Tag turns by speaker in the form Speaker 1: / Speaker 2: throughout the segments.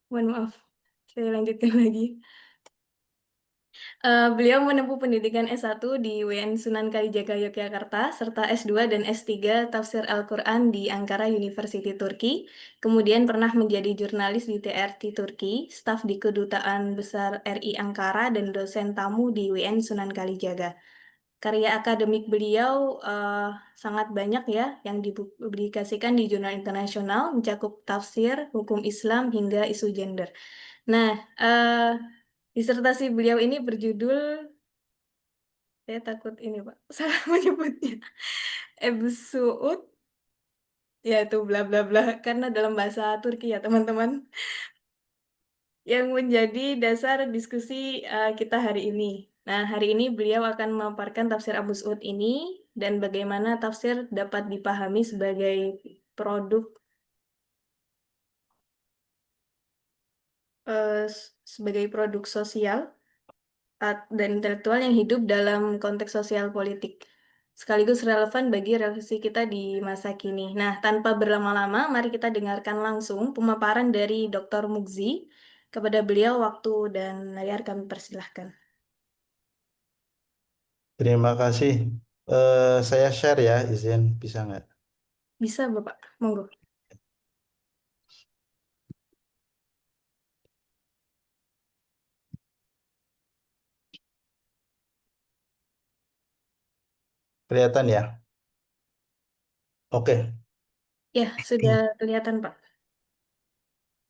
Speaker 1: Mohon maaf, saya lanjutkan lagi. Beliau menempuh pendidikan S1 di UIN Sunan Kalijaga Yogyakarta, serta S2 dan S3 Tafsir Al-Quran di Ankara University Turki. Kemudian pernah menjadi jurnalis di TRT Turki, staf di Kedutaan Besar RI Ankara, dan dosen tamu di UIN Sunan Kalijaga. Karya akademik beliau sangat banyak ya, yang dipublikasikan di jurnal internasional, mencakup tafsir, hukum Islam, hingga isu gender. Nah, disertasi beliau ini berjudul, saya takut ini Pak, salah menyebutnya. Ebus Suud, ya itu bla bla bla, karena dalam bahasa Turki ya teman-teman, yang menjadi dasar diskusi kita hari ini. Nah, hari ini beliau akan memaparkan tafsir Abu Suud ini dan bagaimana tafsir dapat dipahami sebagai produk sebagai produk sosial dan intelektual yang hidup dalam konteks sosial politik, sekaligus relevan bagi revisi kita di masa kini. Nah, tanpa berlama-lama, mari kita dengarkan langsung pemaparan dari Dr. Mugzi. Kepada beliau, waktu dan layar kami persilahkan.
Speaker 2: Terima kasih. Saya share ya, izin bisa nggak?
Speaker 1: Bisa, Bapak? Monggo.
Speaker 2: Kelihatan ya? Oke.
Speaker 1: Ya, sudah kelihatan, Pak.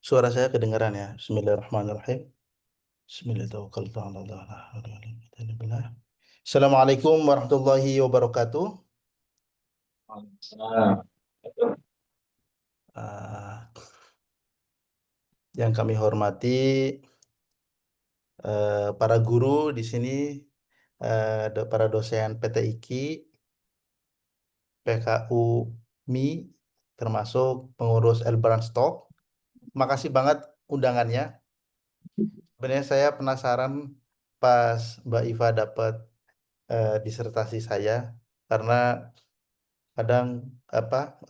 Speaker 2: Suara saya kedengaran ya. Bismillahirrahmanirrahim. Bismillahirrahmanirrahim. Assalamualaikum warahmatullahi wabarakatuh.
Speaker 3: Nah,
Speaker 2: Ah, yang kami hormati para guru di sini, para dosen PTIQ, PKU MI, termasuk pengurus Elbran Stock. Makasih banget undangannya. Sebenarnya saya penasaran pas Mbak Iva dapat disertasi saya, karena kadang apa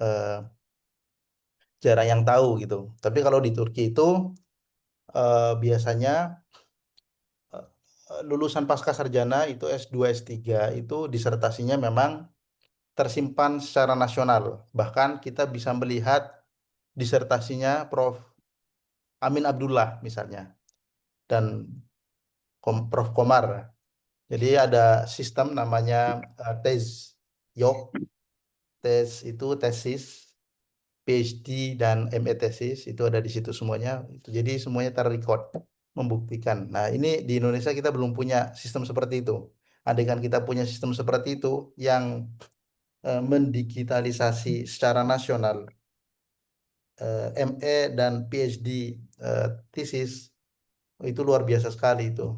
Speaker 2: jarang yang tahu gitu. Tapi kalau di Turki itu biasanya lulusan pasca sarjana itu S2 S3 itu disertasinya memang tersimpan secara nasional. Bahkan kita bisa melihat disertasinya Prof. Amin Abdullah misalnya dan Prof. Komar. Jadi ada sistem namanya tes yok, tes itu tesis, PhD dan MA tesis itu ada di situ semuanya. Jadi semuanya terrecord membuktikan. Nah, ini di Indonesia kita belum punya sistem seperti itu. Andaikan kita punya sistem seperti itu yang mendigitalisasi secara nasional MA dan PhD tesis, itu luar biasa sekali itu.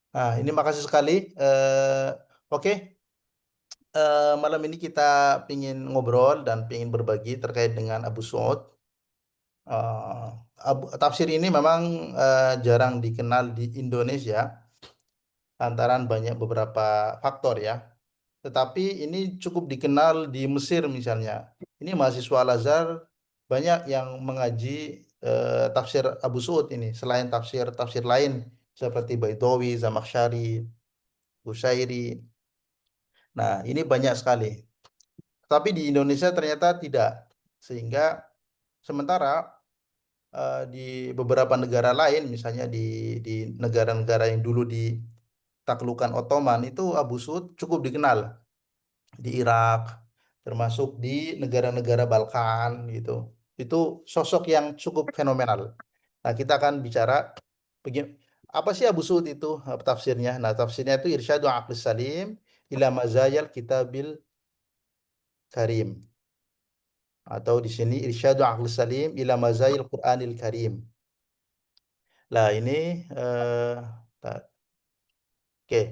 Speaker 2: Nah, ini makasih sekali. Oke. Malam ini kita ingin ngobrol dan ingin berbagi terkait dengan Abu Suud. Tafsir ini memang jarang dikenal di Indonesia lantaran banyak beberapa faktor ya. Tetapi ini cukup dikenal di Mesir misalnya. Ini mahasiswa Al-Azhar banyak yang mengaji tafsir Abu Suud ini selain tafsir-tafsir lain seperti Baitawi, Zamakhsyari, Busairi. Nah, ini banyak sekali. Tapi di Indonesia ternyata tidak. Sehingga sementara di beberapa negara lain, misalnya di negara-negara yang dulu ditaklukan Ottoman, itu Abu Suud cukup dikenal di Irak, termasuk di negara-negara Balkan gitu. Itu sosok yang cukup fenomenal. Nah, kita akan bicara apa sih Abu Suud itu tafsirnya. Nah, tafsirnya itu Irsyadu Aqlis Salim ila Mazayal Kitabil Karim, atau di sini Irsyadu Aqlis Salim ila Mazayil Quranil Karim. Lah ini oke.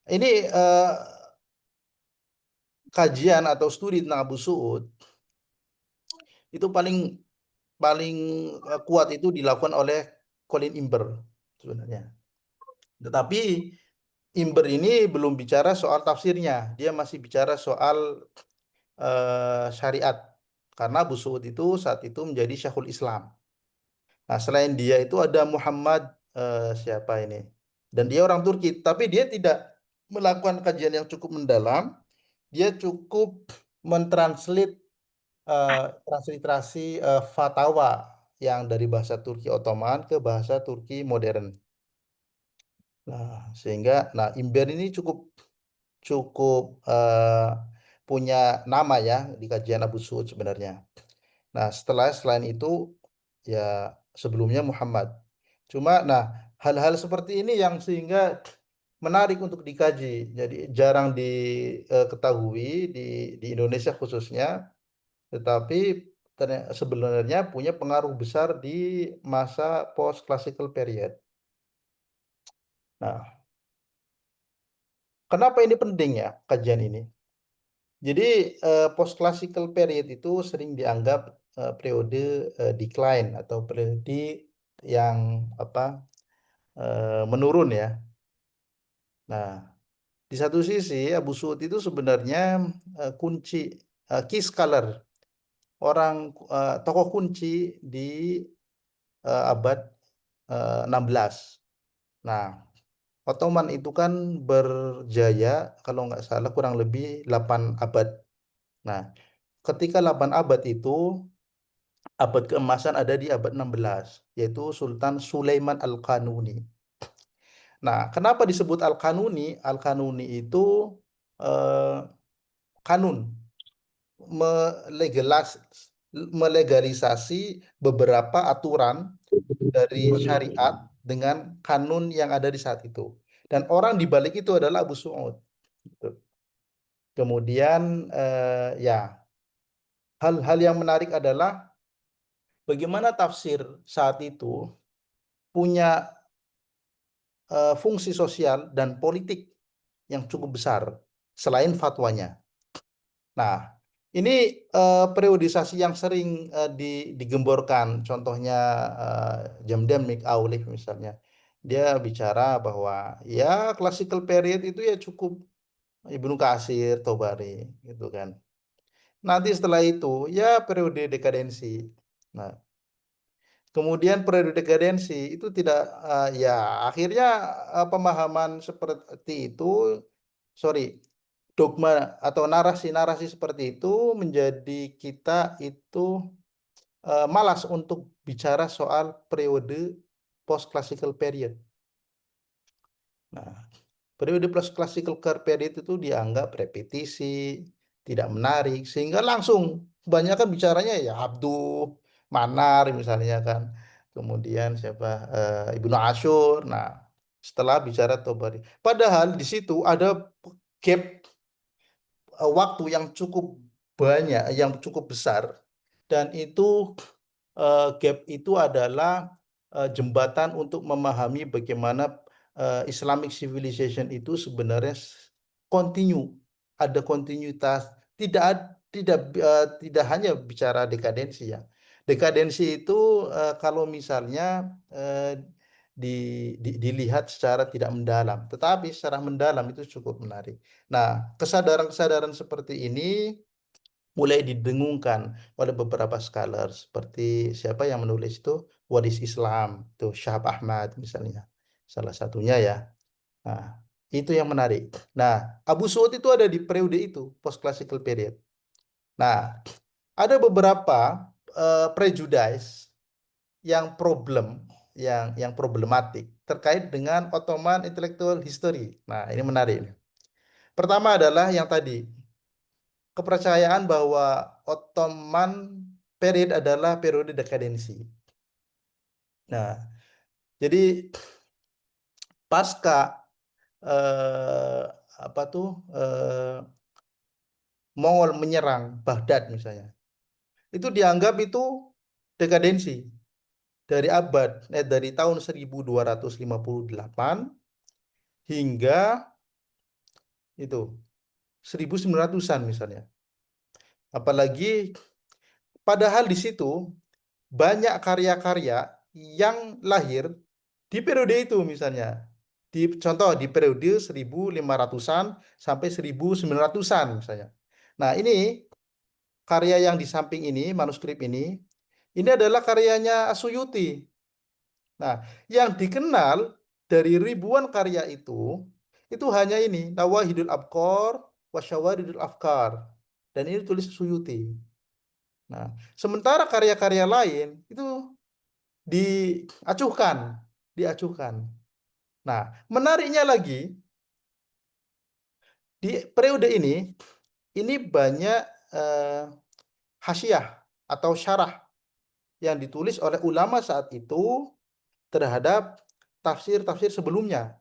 Speaker 2: Ini kajian atau studi tentang Abu Suud itu paling paling kuat itu dilakukan oleh Colin Imber sebenarnya. Tetapi Imber ini belum bicara soal tafsirnya, dia masih bicara soal syariat. Karena Abu Suud itu saat itu menjadi Syekhul Islam. Nah, selain dia itu ada Muhammad siapa ini? Dan dia orang Turki, tapi dia tidak melakukan kajian yang cukup mendalam. Dia cukup mentranslate transliterasi fatwa yang dari bahasa Turki Ottoman ke bahasa Turki modern. Nah, sehingga Imber ini cukup cukup punya nama ya di kajian Abu Suud sebenarnya. Nah, selain itu ya sebelumnya Muhammad. Cuma hal-hal seperti ini yang sehingga menarik untuk dikaji. Jadi jarang diketahui di Indonesia khususnya, tetapi sebenarnya punya pengaruh besar di masa post classical period. Nah, kenapa ini penting ya kajian ini? Jadi post classical period itu sering dianggap periode decline atau periode yang apa menurun ya. Nah, di satu sisi Abu Suud itu sebenarnya kunci key scholar, orang tokoh kunci di abad 16. Nah, Ottoman itu kan berjaya kalau nggak salah kurang lebih 8 abad. Nah, ketika 8 abad itu abad keemasan ada di abad 16, yaitu Sultan Sulaiman Al-Qanuni. Nah, kenapa disebut Al-Qanuni? Al-Qanuni itu eh, kanun, melegalis, melegalisasi beberapa aturan dari syariat dengan kanun yang ada di saat itu. Dan orang di balik itu adalah Abu Su'ud. Gitu. Kemudian ya hal-hal yang menarik adalah bagaimana tafsir saat itu punya fungsi sosial dan politik yang cukup besar selain fatwanya. Nah, ini periodisasi yang sering digemborkan. Contohnya Jamdemnik Aulik misalnya. Dia bicara bahwa ya classical period itu ya cukup Ibnu Katsir, Tobari gitu kan. Nanti setelah itu ya periode dekadensi. Nah, kemudian periode dekadensi itu tidak ya akhirnya pemahaman seperti itu, sorry, dogma atau narasi-narasi seperti itu menjadi kita itu malas untuk bicara soal periode post classical period. Nah, periode post classical period itu dianggap repetisi, tidak menarik, sehingga langsung kebanyakan bicaranya ya Abduh, Manar misalnya kan. Kemudian siapa Ibnu Asyur. Nah, setelah bicara Tobari. Padahal di situ ada gap waktu yang cukup banyak, yang cukup besar, dan itu gap itu adalah jembatan untuk memahami bagaimana Islamic civilization itu sebenarnya continue, ada kontinuitas, tidak hanya bicara dekadensi ya. Dekadensi itu kalau misalnya eh, dilihat secara tidak mendalam, tetapi secara mendalam itu cukup menarik. Nah, kesadaran-kesadaran seperti ini mulai didengungkan oleh beberapa scholar seperti siapa yang menulis itu What is Islam, itu Syahab Ahmad misalnya salah satunya ya. Nah, itu yang menarik. Nah, Abu Suud itu ada di periode itu post classical period. Nah, ada beberapa prejudice yang yang problematik terkait dengan Ottoman intellectual history. Nah, ini menarik. Pertama adalah yang tadi kepercayaan bahwa Ottoman period adalah periode dekadensi. Nah, jadi pasca eh, apa tuh Mongol menyerang Baghdad misalnya, itu dianggap itu dekadensi dari tahun 1258 hingga itu 1900-an misalnya. Apalagi padahal di situ banyak karya-karya yang lahir di periode itu misalnya. Contoh di periode 1500-an sampai 1900-an misalnya. Nah, ini karya yang di samping ini, manuskrip ini adalah karyanya Suyuti. Nah, yang dikenal dari ribuan karya itu hanya ini, Nawahidul Abqar wa Syawaridul Afkar. Dan ini tulis Suyuti. Nah, sementara karya-karya lain itu diacuhkan, diacuhkan. Nah, menariknya lagi di periode ini banyak eh, hasyiah atau syarah yang ditulis oleh ulama saat itu terhadap tafsir-tafsir sebelumnya.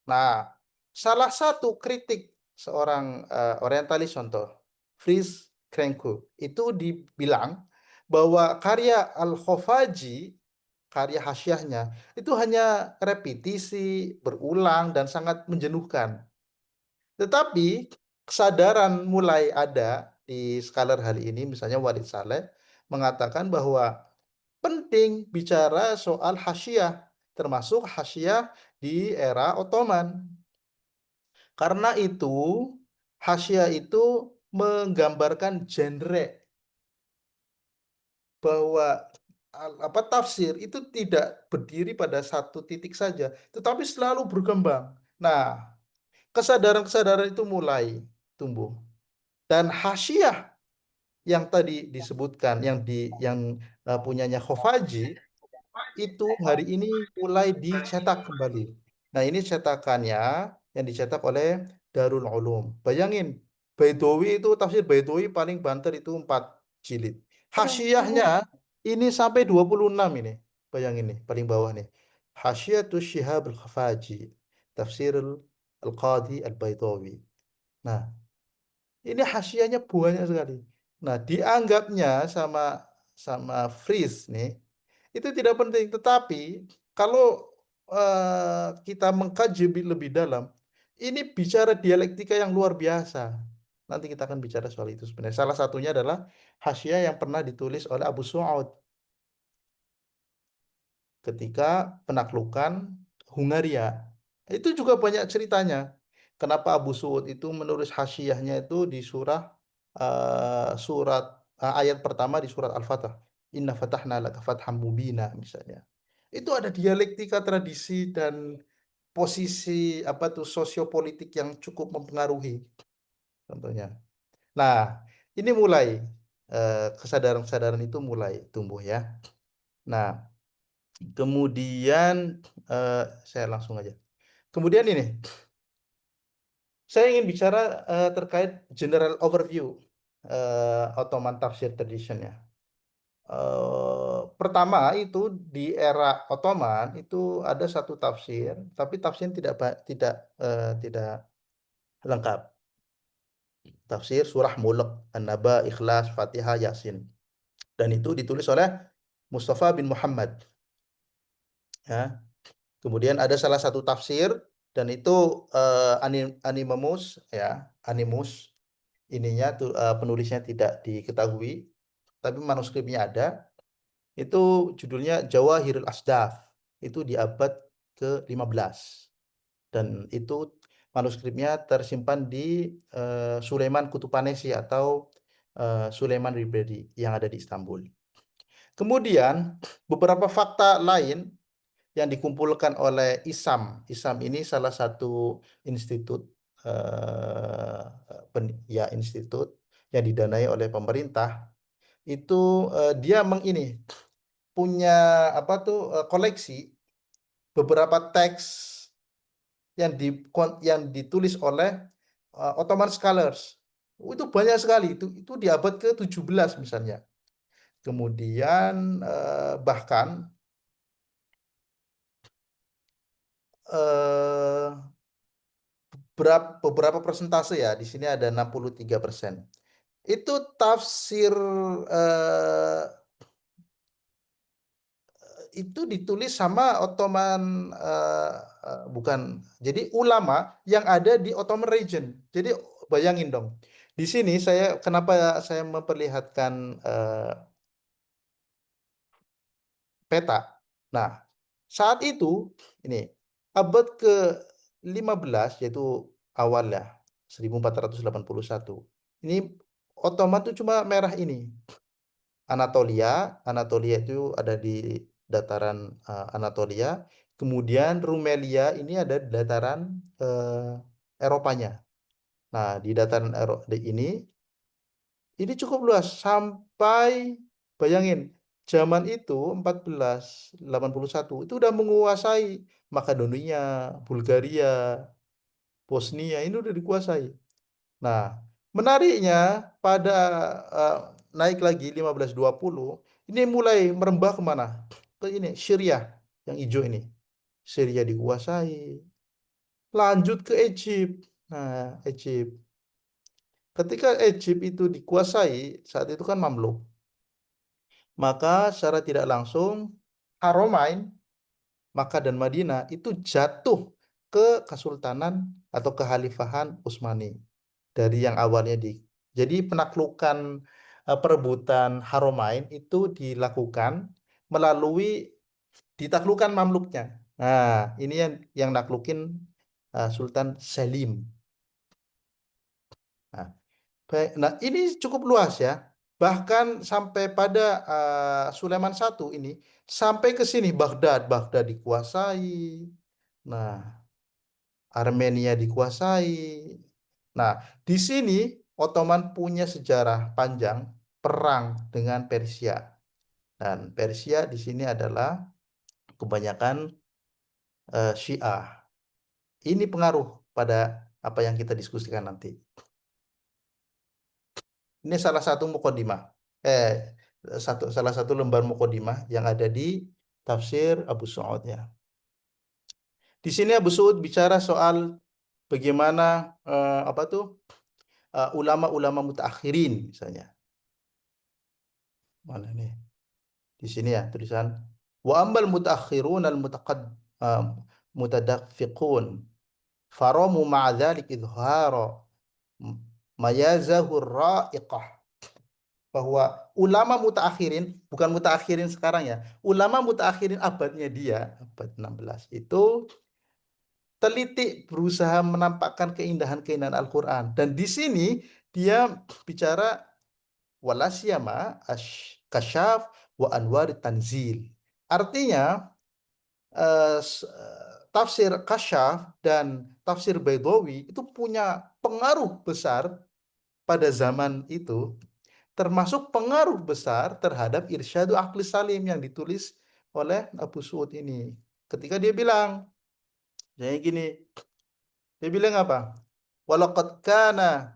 Speaker 2: Nah, salah satu kritik seorang orientalis contoh, Fritz Krenko, itu dibilang bahwa karya Al-Khafaji, karya hasyiahnya, itu hanya repetisi, berulang, dan sangat menjenuhkan. Tetapi kesadaran mulai ada di skalar hari ini, misalnya Walid Saleh, mengatakan bahwa penting bicara soal hasyiah, termasuk hasyiah di era Ottoman. Karena itu, hasyiah itu menggambarkan genre bahwa apa tafsir itu tidak berdiri pada satu titik saja, tetapi selalu berkembang. Nah, kesadaran-kesadaran itu mulai tumbuh. Dan hasyiah yang tadi disebutkan, yang punyanya Khofaji, itu hari ini mulai dicetak kembali. Nah, ini cetakannya yang dicetak oleh Darul Ulum. Bayangin, Baidawi itu tafsir Baidawi paling banter itu 4 jilid. Hasyiahnya ini sampai 26 ini. Bayangin nih, paling bawah nih. Hasyiatus Syihab al-Khafaji, tafsir Al-Qadi Al-Baidawi. Nah, ini hasyiahnya banyak sekali. Nah, dianggapnya sama sama Fries nih itu tidak penting. Tetapi kalau kita mengkaji lebih dalam, ini bicara dialektika yang luar biasa. Nanti kita akan bicara soal itu sebenarnya. Salah satunya adalah hasyiah yang pernah ditulis oleh Abu Su'ud ketika penaklukan Hungaria. Itu juga banyak ceritanya. Kenapa Abu Su'ud itu menulis hasyiahnya itu di surat ayat pertama di surat Al-Fatah. Inna fatahna laka fatham mubina misalnya. Itu ada dialektika tradisi dan posisi apa tuh sosiopolitik yang cukup mempengaruhi contohnya. Nah, ini mulai kesadaran-kesadaran itu mulai tumbuh ya. Nah, kemudian eh, saya langsung aja. Kemudian ini, saya ingin bicara terkait general overview Ottoman tafsir tradition ya. Pertama itu di era Ottoman itu ada satu tafsir, tapi tafsir tidak lengkap. Tafsir surah Mulk, An-Naba, Ikhlas, Fatihah, Yasin. Dan itu ditulis oleh Mustafa bin Muhammad. Ya. Kemudian ada salah satu tafsir dan itu Animus ya, Animus ininya tuh penulisnya tidak diketahui, tapi manuskripnya ada. Itu judulnya Jawahirul Asdaf. Itu di abad ke-15 dan itu manuskripnya tersimpan di Sulaiman Kutupanesi atau Sulaiman Library yang ada di Istanbul. Kemudian beberapa fakta lain yang dikumpulkan oleh ISAM. ISAM ini salah satu institut ya institut yang didanai oleh pemerintah. Itu dia punya apa tuh koleksi beberapa teks yang ditulis oleh Ottoman scholars. Itu banyak sekali. Itu di abad ke-17 misalnya. Kemudian bahkan eh, beberapa persentase ya, di sini ada 63%. Itu tafsir eh, itu ditulis sama Ottoman bukan. Jadi ulama yang ada di Ottoman region. Jadi bayangin dong. Di sini kenapa saya memperlihatkan peta. Nah, saat itu ini abad ke-15 yaitu awal ya 1481. Ini Ottoman itu cuma merah ini. Anatolia, Anatolia itu ada di dataran Anatolia. Kemudian Rumelia ini ada dataran Eropanya. Nah, di dataran ini cukup luas sampai bayangin zaman itu 1481 itu udah menguasai Makedonia, Bulgaria, Bosnia ini udah dikuasai. Nah, menariknya pada eh, naik lagi 1520 ini mulai merembah kemana? Ke ini Syria yang hijau ini. Syria dikuasai. Lanjut ke Egypt. Nah, Egypt. Ketika Egypt itu dikuasai, saat itu kan Mamluk. Maka secara tidak langsung Haramain, Makkah dan Madinah itu jatuh ke Kesultanan atau Kekhalifahan Utsmani dari yang awalnya jadi penaklukan perebutan Haramain itu dilakukan melalui ditaklukkan Mamluknya. Nah, ini yang naklukin Sultan Selim. Nah, baik. Nah, ini cukup luas ya. Bahkan sampai pada Sulaiman I ini sampai ke sini Baghdad, Baghdad dikuasai. Nah, Armenia dikuasai. Nah, di sini Ottoman punya sejarah panjang perang dengan Persia. Dan Persia di sini adalah kebanyakan Syiah. Ini pengaruh pada apa yang kita diskusikan nanti. Ini salah satu mukodimah. Eh, salah satu lembar mukodimah yang ada di tafsir Abu Su'ud ya. Di sini Abu Su'ud bicara soal bagaimana apa tuh ulama-ulama mutaakhirin misalnya. Mana nih? Di sini ya tulisan wa ambal mutaakhirun al uh, mutadaffiqun faramu ma'a dzalik idhara mayazahur ra'iqah bahwa ulama mutaakhirin bukan mutaakhirin sekarang ya ulama mutaakhirin abadnya dia abad 16 itu teliti berusaha menampakkan keindahan-keindahan Al-Quran dan di sini dia bicara walasyama kasyaf wa anwar tanzil artinya tafsir kasyaf dan tafsir Baidawi itu punya pengaruh besar pada zaman itu termasuk pengaruh besar terhadap Irsyadu Aqli Salim yang ditulis oleh Abu Suud ini. Ketika dia bilang, kayak gini, dia bilang apa? Walaqad kana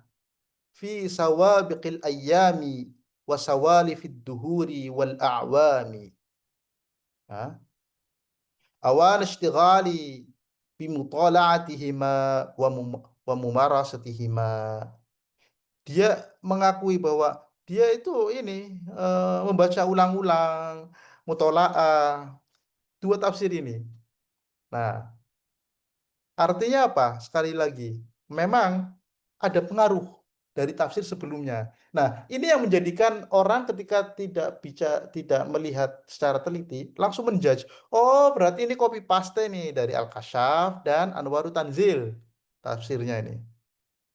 Speaker 2: fi sawabiqil ayyami wa sawalifid duhuri wal a'wami. Ha? Awan ishtighali bimutala'atihima wa mumarasatihima. Dia mengakui bahwa dia itu ini membaca ulang-ulang mutolaah dua tafsir ini. Nah, artinya apa? Sekali lagi, memang ada pengaruh dari tafsir sebelumnya. Nah, ini yang menjadikan orang ketika tidak melihat secara teliti langsung menjudge. Oh, berarti ini copy paste nih dari Al-Kasyaf dan Anwarut Tanzil tafsirnya ini.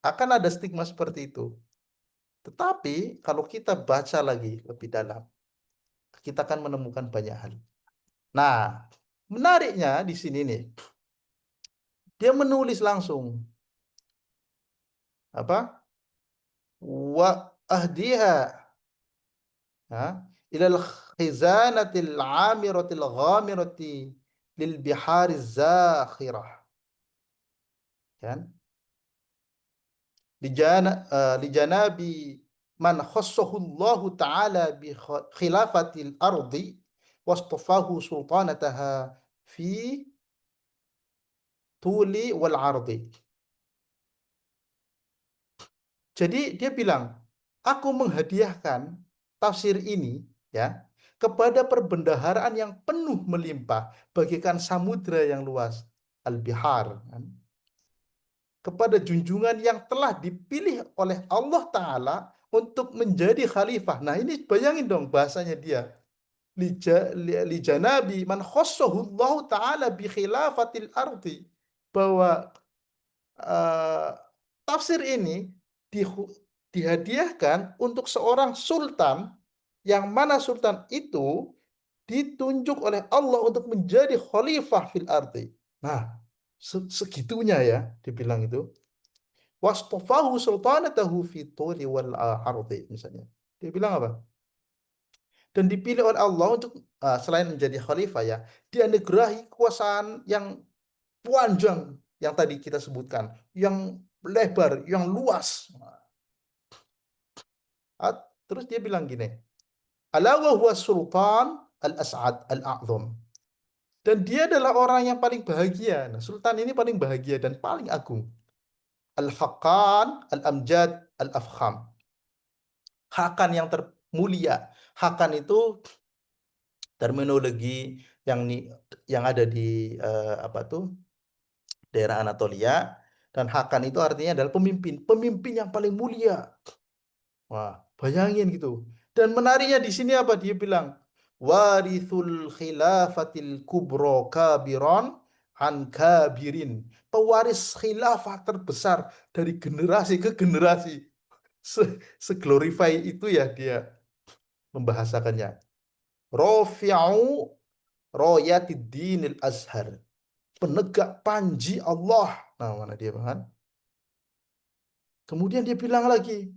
Speaker 2: Akan ada stigma seperti itu. Tetapi kalau kita baca lagi lebih dalam, kita akan menemukan banyak hal. Nah, menariknya di sini nih, dia menulis langsung apa? Wa ahdiha ha? Ilal khizanatil amiratil ghamirati lil bihariz zakhirah. Kan? Lijanabi man khassahu Allah Ta'ala bi khilafatil ardi wastafahu sultanataha fi tuli wal ardi. Jadi dia bilang, aku menghadiahkan tafsir ini ya kepada perbendaharaan yang penuh melimpah bagaikan samudra yang luas, al-bihar, kan? Kepada junjungan yang telah dipilih oleh Allah Ta'ala untuk menjadi khalifah. Nah ini bayangin dong bahasanya dia. Lijanabi man khossahu Allah Ta'ala bi khilafatil ardi. Bahwa eh, tafsir ini dihadiahkan untuk seorang sultan yang mana sultan itu ditunjuk oleh Allah untuk menjadi khalifah fil ardi. Nah, segitunya ya dibilang itu. Wastofahu sultanatahu fi turi wal ardi misalnya. Dia bilang apa? Dan dipilih oleh Allah untuk selain menjadi khalifah ya, dianugerahi kekuasaan yang panjang yang tadi kita sebutkan, yang lebar, yang luas. Terus dia bilang gini, ala wa huwa sultan al-as'ad al-a'zam. Dan dia adalah orang yang paling bahagia. Nah, sultan ini paling bahagia dan paling agung. Al-Haqqan al-Amjad al-Afkham. Hakan yang termulia. Hakan itu terminologi yang yang ada di apa tuh daerah Anatolia, dan Hakan itu artinya adalah pemimpin, pemimpin yang paling mulia. Wah, bayangin gitu. Dan menariknya di sini apa dia bilang? Warithul khilafatil kubro kabiron an kabirin. Pewaris khilafah terbesar dari generasi ke generasi. Se Seglorify itu ya dia membahasakannya. Rafi'u royatid dinil azhar. Penegak panji Allah. Nah, mana dia kan? Kemudian dia bilang lagi,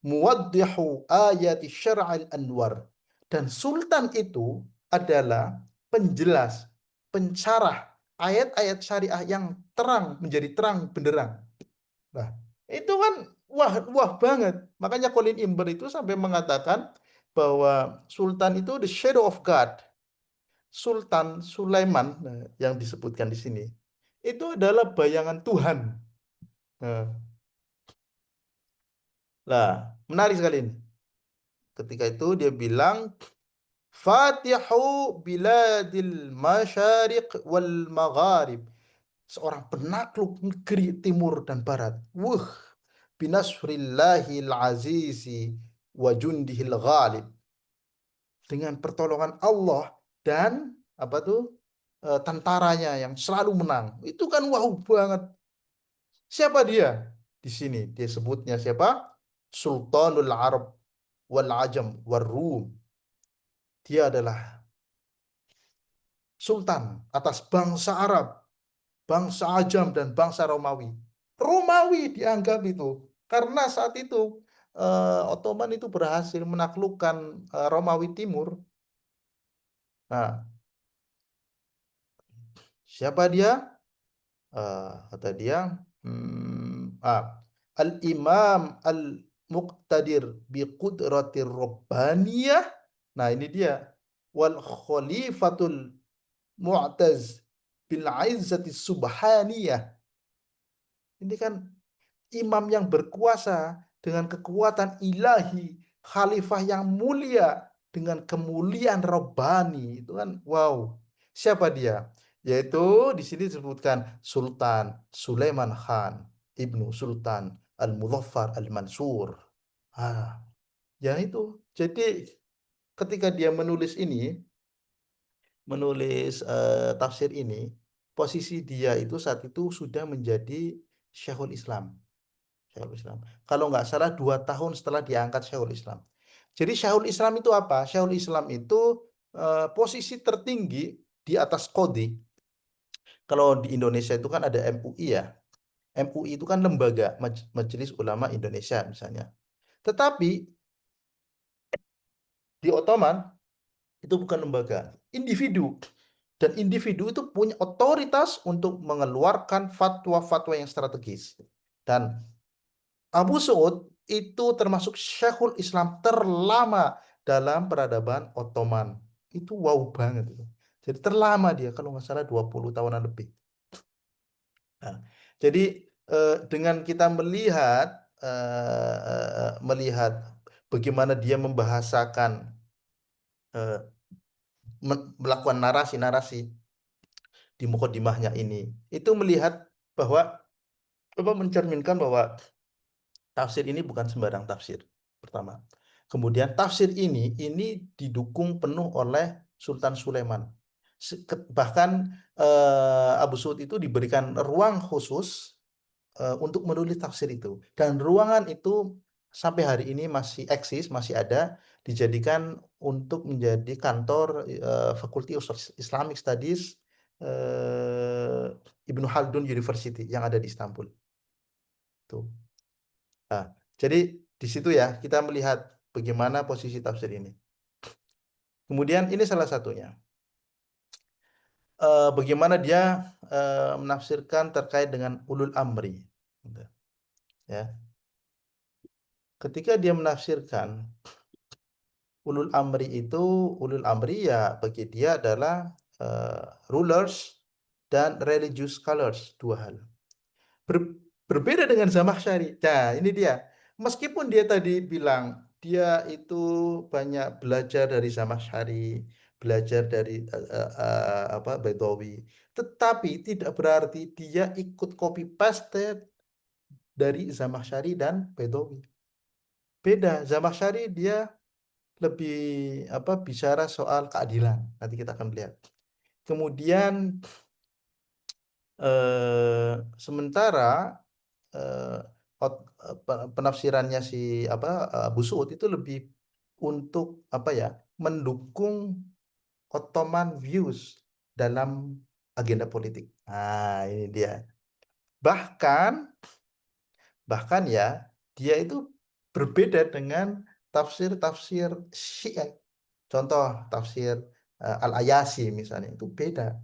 Speaker 2: muwaddihu ayati syar'il anwar. Dan sultan itu adalah penjelas, pencarah ayat-ayat syariah yang terang menjadi terang benderang. Nah, itu kan wah wah banget. Makanya Colin Imber itu sampai mengatakan bahwa sultan itu the shadow of God. Sultan Sulaiman yang disebutkan di sini itu adalah bayangan Tuhan. Nah, lah, menarik sekali ini. Ketika itu dia bilang Fatihu biladil masyariq wal magharib. Seorang penakluk negeri timur dan barat. Wuh, binasrillahil azizi wa jundihil ghalib. Dengan pertolongan Allah dan apa tuh tentaranya yang selalu menang. Itu kan wow banget. Siapa dia? Di sini dia sebutnya siapa? Sultanul Arab wal Ajam wal Rum. Dia adalah sultan atas bangsa Arab, bangsa Ajam dan bangsa Romawi. Romawi dianggap itu karena saat itu Ottoman itu berhasil menaklukkan Romawi Timur. Nah, siapa dia? Kata dia, Al-Imam Al-Muqtadir bi qudratir Rabbaniyah. Nah, ini dia. Wal Khalifatul Mu'taz bil Izzati Subhaniyah. Ini kan imam yang berkuasa dengan kekuatan ilahi, khalifah yang mulia dengan kemuliaan Rabbani. Itu kan wow. Siapa dia? Yaitu di sini disebutkan Sultan Sulaiman Khan, Ibnu Sultan Al-Muzaffar Al-Mansur. Ah, ya itu. Jadi ketika dia menulis ini, menulis tafsir ini, posisi dia itu saat itu sudah menjadi Syekhul Islam. Syekhul Islam. Kalau nggak salah 2 tahun setelah diangkat Syekhul Islam. Jadi Syekhul Islam itu apa? Syekhul Islam itu posisi tertinggi di atas Qadhi. Kalau di Indonesia itu kan ada MUI ya. MUI itu kan lembaga Majelis Ulama Indonesia misalnya. Tetapi di Ottoman itu bukan lembaga, individu. Dan individu itu punya otoritas untuk mengeluarkan fatwa-fatwa yang strategis. Dan Abu Su'ud itu termasuk Syekhul Islam terlama dalam peradaban Ottoman. Itu wow banget itu. Jadi terlama dia kalau nggak salah 20 tahunan lebih. Nah, jadi dengan kita melihat melihat bagaimana dia membahasakan melakukan narasi-narasi di mukadimahnya ini, itu melihat bahwa mencerminkan bahwa tafsir ini bukan sembarang tafsir. Pertama. Kemudian tafsir ini didukung penuh oleh Sultan Sulaiman. Bahkan Abu Suud itu diberikan ruang khusus untuk menulis tafsir itu. Dan ruangan itu sampai hari ini masih eksis, masih ada, dijadikan untuk menjadi kantor Fakulti Islamic Studies Ibnu Khaldun University yang ada di Istanbul. Tuh. Nah, jadi di situ ya kita melihat bagaimana posisi tafsir ini. Kemudian ini salah satunya. Bagaimana dia menafsirkan terkait dengan ulul amri. Gitu. Ya, ketika dia menafsirkan ulul amri ya bagi dia adalah rulers dan religious scholars, dua hal. Ber- Berbeda dengan Zamakhsyari. Nah, ini dia. Meskipun dia tadi bilang dia itu banyak belajar dari Zamakhsyari, belajar dari apa Baidawi, tetapi tidak berarti dia ikut copy paste dari Zamakhsyari dan Baidawi. Beda. Zamakhsyari dia lebih apa bicara soal keadilan. Nanti kita akan lihat. Kemudian sementara eh, penafsirannya si apa Abu Suud itu lebih untuk apa ya mendukung Ottoman views dalam agenda politik. Nah, ini dia. Bahkan bahkan ya dia itu berbeda dengan tafsir-tafsir Syiah. Contoh tafsir Al-Ayasi misalnya itu beda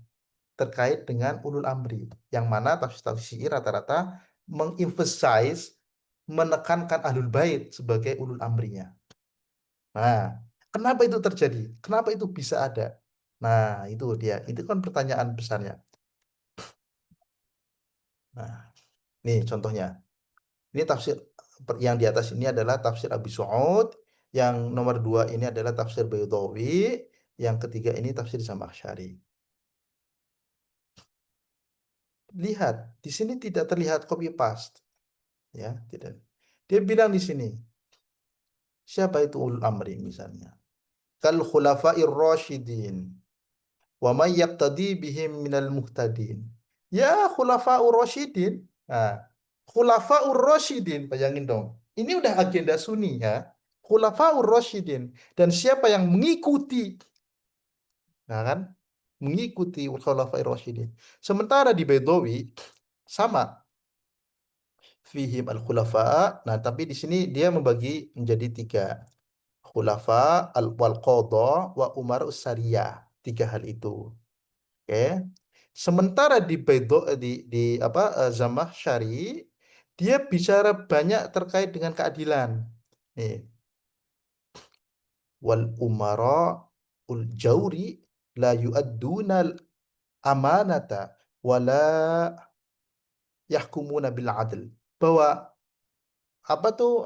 Speaker 2: terkait dengan ulul amri yang mana tafsir-tafsir Syiah rata-rata mengemphasize menekankan ahlul bait sebagai ulul amrinya. Nah, kenapa itu terjadi? Kenapa itu bisa ada? Nah, itu dia. Itu kan pertanyaan besarnya. Nah, nih contohnya. Ini tafsir yang di atas ini adalah tafsir Abi Su'ud, yang nomor dua ini adalah tafsir Baydawi, yang ketiga ini tafsir Zamakhsyari. Lihat, di sini tidak terlihat copy paste, ya, tidak. Dia bilang di sini, siapa itu ulul amri misalnya? Kal khulafa'ir rasyidin wa may yaqtadi bihim minal muhtadin. Ya khulafa'ur rasyidin. Nah, khulafa'ur rasyidin, bayangin dong. Ini udah agenda Sunni ya. Khulafa'ur rasyidin dan siapa yang mengikuti, nah kan? Mengikuti khulafa'ir rasyidin. Sementara di Baidawi sama fihim al-khulafa. Nah, tapi di sini dia membagi menjadi tiga. Khulafa, wal qadha, wa umar syariah. Tiga hal itu. Oke. Sementara di di apa Zamakhsyari dia bicara banyak terkait dengan keadilan. Nih, wal umara ul jauri la yu'adduna al amanata wala yahkumuna bil adl. Bahwa apa tuh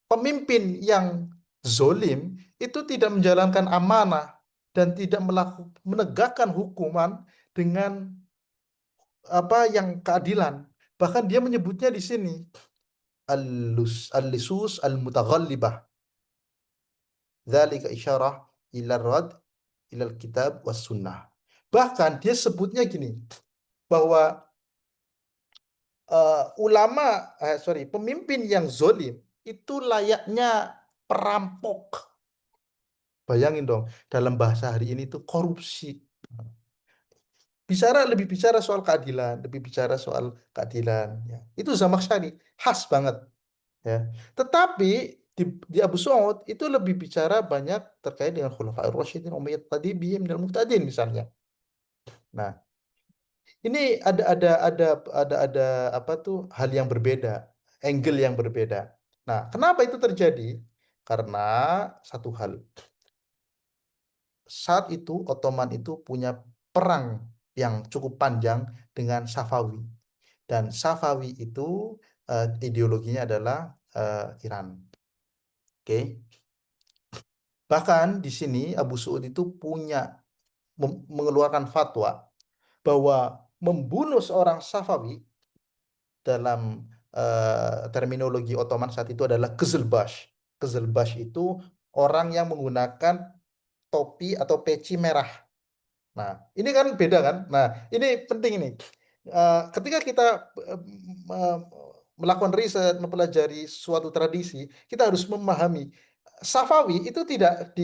Speaker 2: pemimpin yang zolim itu tidak menjalankan amanah dan tidak menegakkan hukuman dengan apa yang keadilan. Bahkan dia menyebutnya di sini al-lisus al-mutaghallibah. Dzalika isyarah ila rad ila kitab was sunnah. Bahkan dia sebutnya gini bahwa pemimpin yang zolim itu layaknya perampok. Bayangin dong, dalam bahasa hari ini itu korupsi. Lebih bicara soal keadilan, lebih bicara soal keadilan. Ya. Itu Zamakhsyari, khas banget. Ya. Tetapi di Abu Su'ud itu lebih bicara banyak terkait dengan Khulafaur Rasyidin, Umayyad Tabi'in dan Muqtadin misalnya. Nah, ini ada apa tuh hal yang berbeda, angle yang berbeda. Nah, kenapa itu terjadi? Karena satu hal, saat itu Ottoman itu punya perang yang cukup panjang dengan Safawi dan Safawi itu ideologinya adalah Iran. Oke. Bahkan di sini Abu Su'ud itu punya mengeluarkan fatwa bahwa membunuh seorang Safawi dalam terminologi Ottoman saat itu adalah Kızılbaş. Kızılbaş itu orang yang menggunakan topi atau peci merah. Nah, ini kan beda kan? Nah, ini penting ini. Ketika kita eh, melakukan riset, mempelajari suatu tradisi, kita harus memahami Safawi itu tidak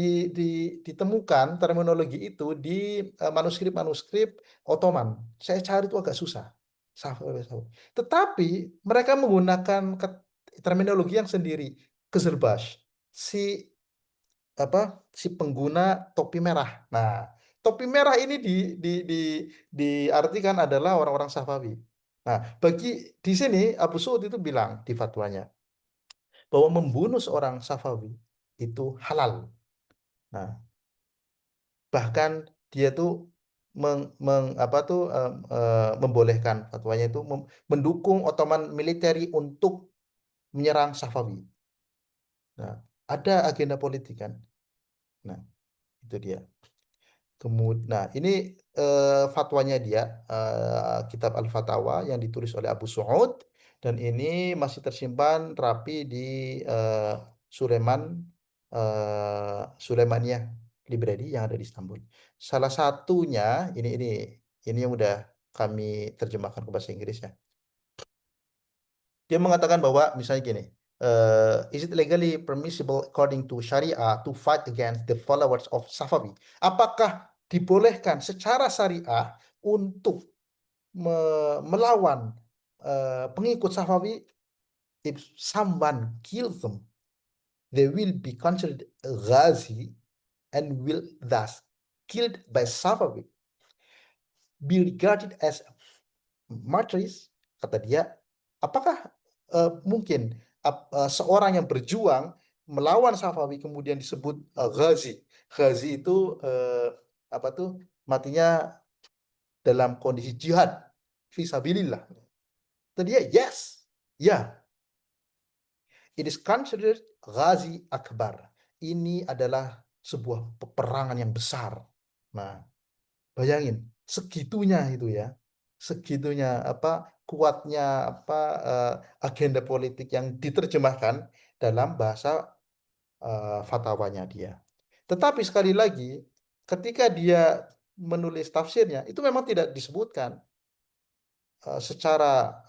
Speaker 2: ditemukan terminologi itu di manuskrip-manuskrip Ottoman. Saya cari itu agak susah. Safawi, Safawi. Tetapi mereka menggunakan terminologi yang sendiri. Qizilbash. Si apa si pengguna topi merah. Nah, topi merah ini diartikan adalah orang-orang Safawi. Nah, di sini Abu Suud itu bilang di fatwanya bahwa membunuh seorang Safawi itu halal. Nah, bahkan dia tuh membolehkan fatwanya itu mendukung Ottoman militeri untuk menyerang Safawi. Nah, ada agenda politik kan. Nah, itu dia. Kemudian, nah ini fatwanya dia, kitab Al-Fatawa yang ditulis oleh Abu Su'ud dan ini masih tersimpan rapi di eh, Suleman Sulemaniyah Library yang ada di Istanbul. Salah satunya ini yang udah kami terjemahkan ke bahasa Inggris ya. Dia mengatakan bahwa misalnya gini, is it legally permissible according to Sharia to fight against the followers of Safawi? Apakah dibolehkan secara syariah untuk melawan pengikut Safawi? If someone kills them, they will be considered Ghazi and will thus killed by Safawi be regarded as martyrs, kata dia, apakah mungkin seorang yang berjuang melawan Safawi kemudian disebut Ghazi? Ghazi itu apa tuh matinya dalam kondisi jihad fisabilillah. Kata dia, yes, ya, it is considered Ghazi Akbar. Ini adalah sebuah peperangan yang besar. Nah, bayangin segitunya itu ya, segitunya apa kuatnya apa agenda politik yang diterjemahkan dalam bahasa fatwanya dia. Tetapi sekali lagi, ketika dia menulis tafsirnya, itu memang tidak disebutkan secara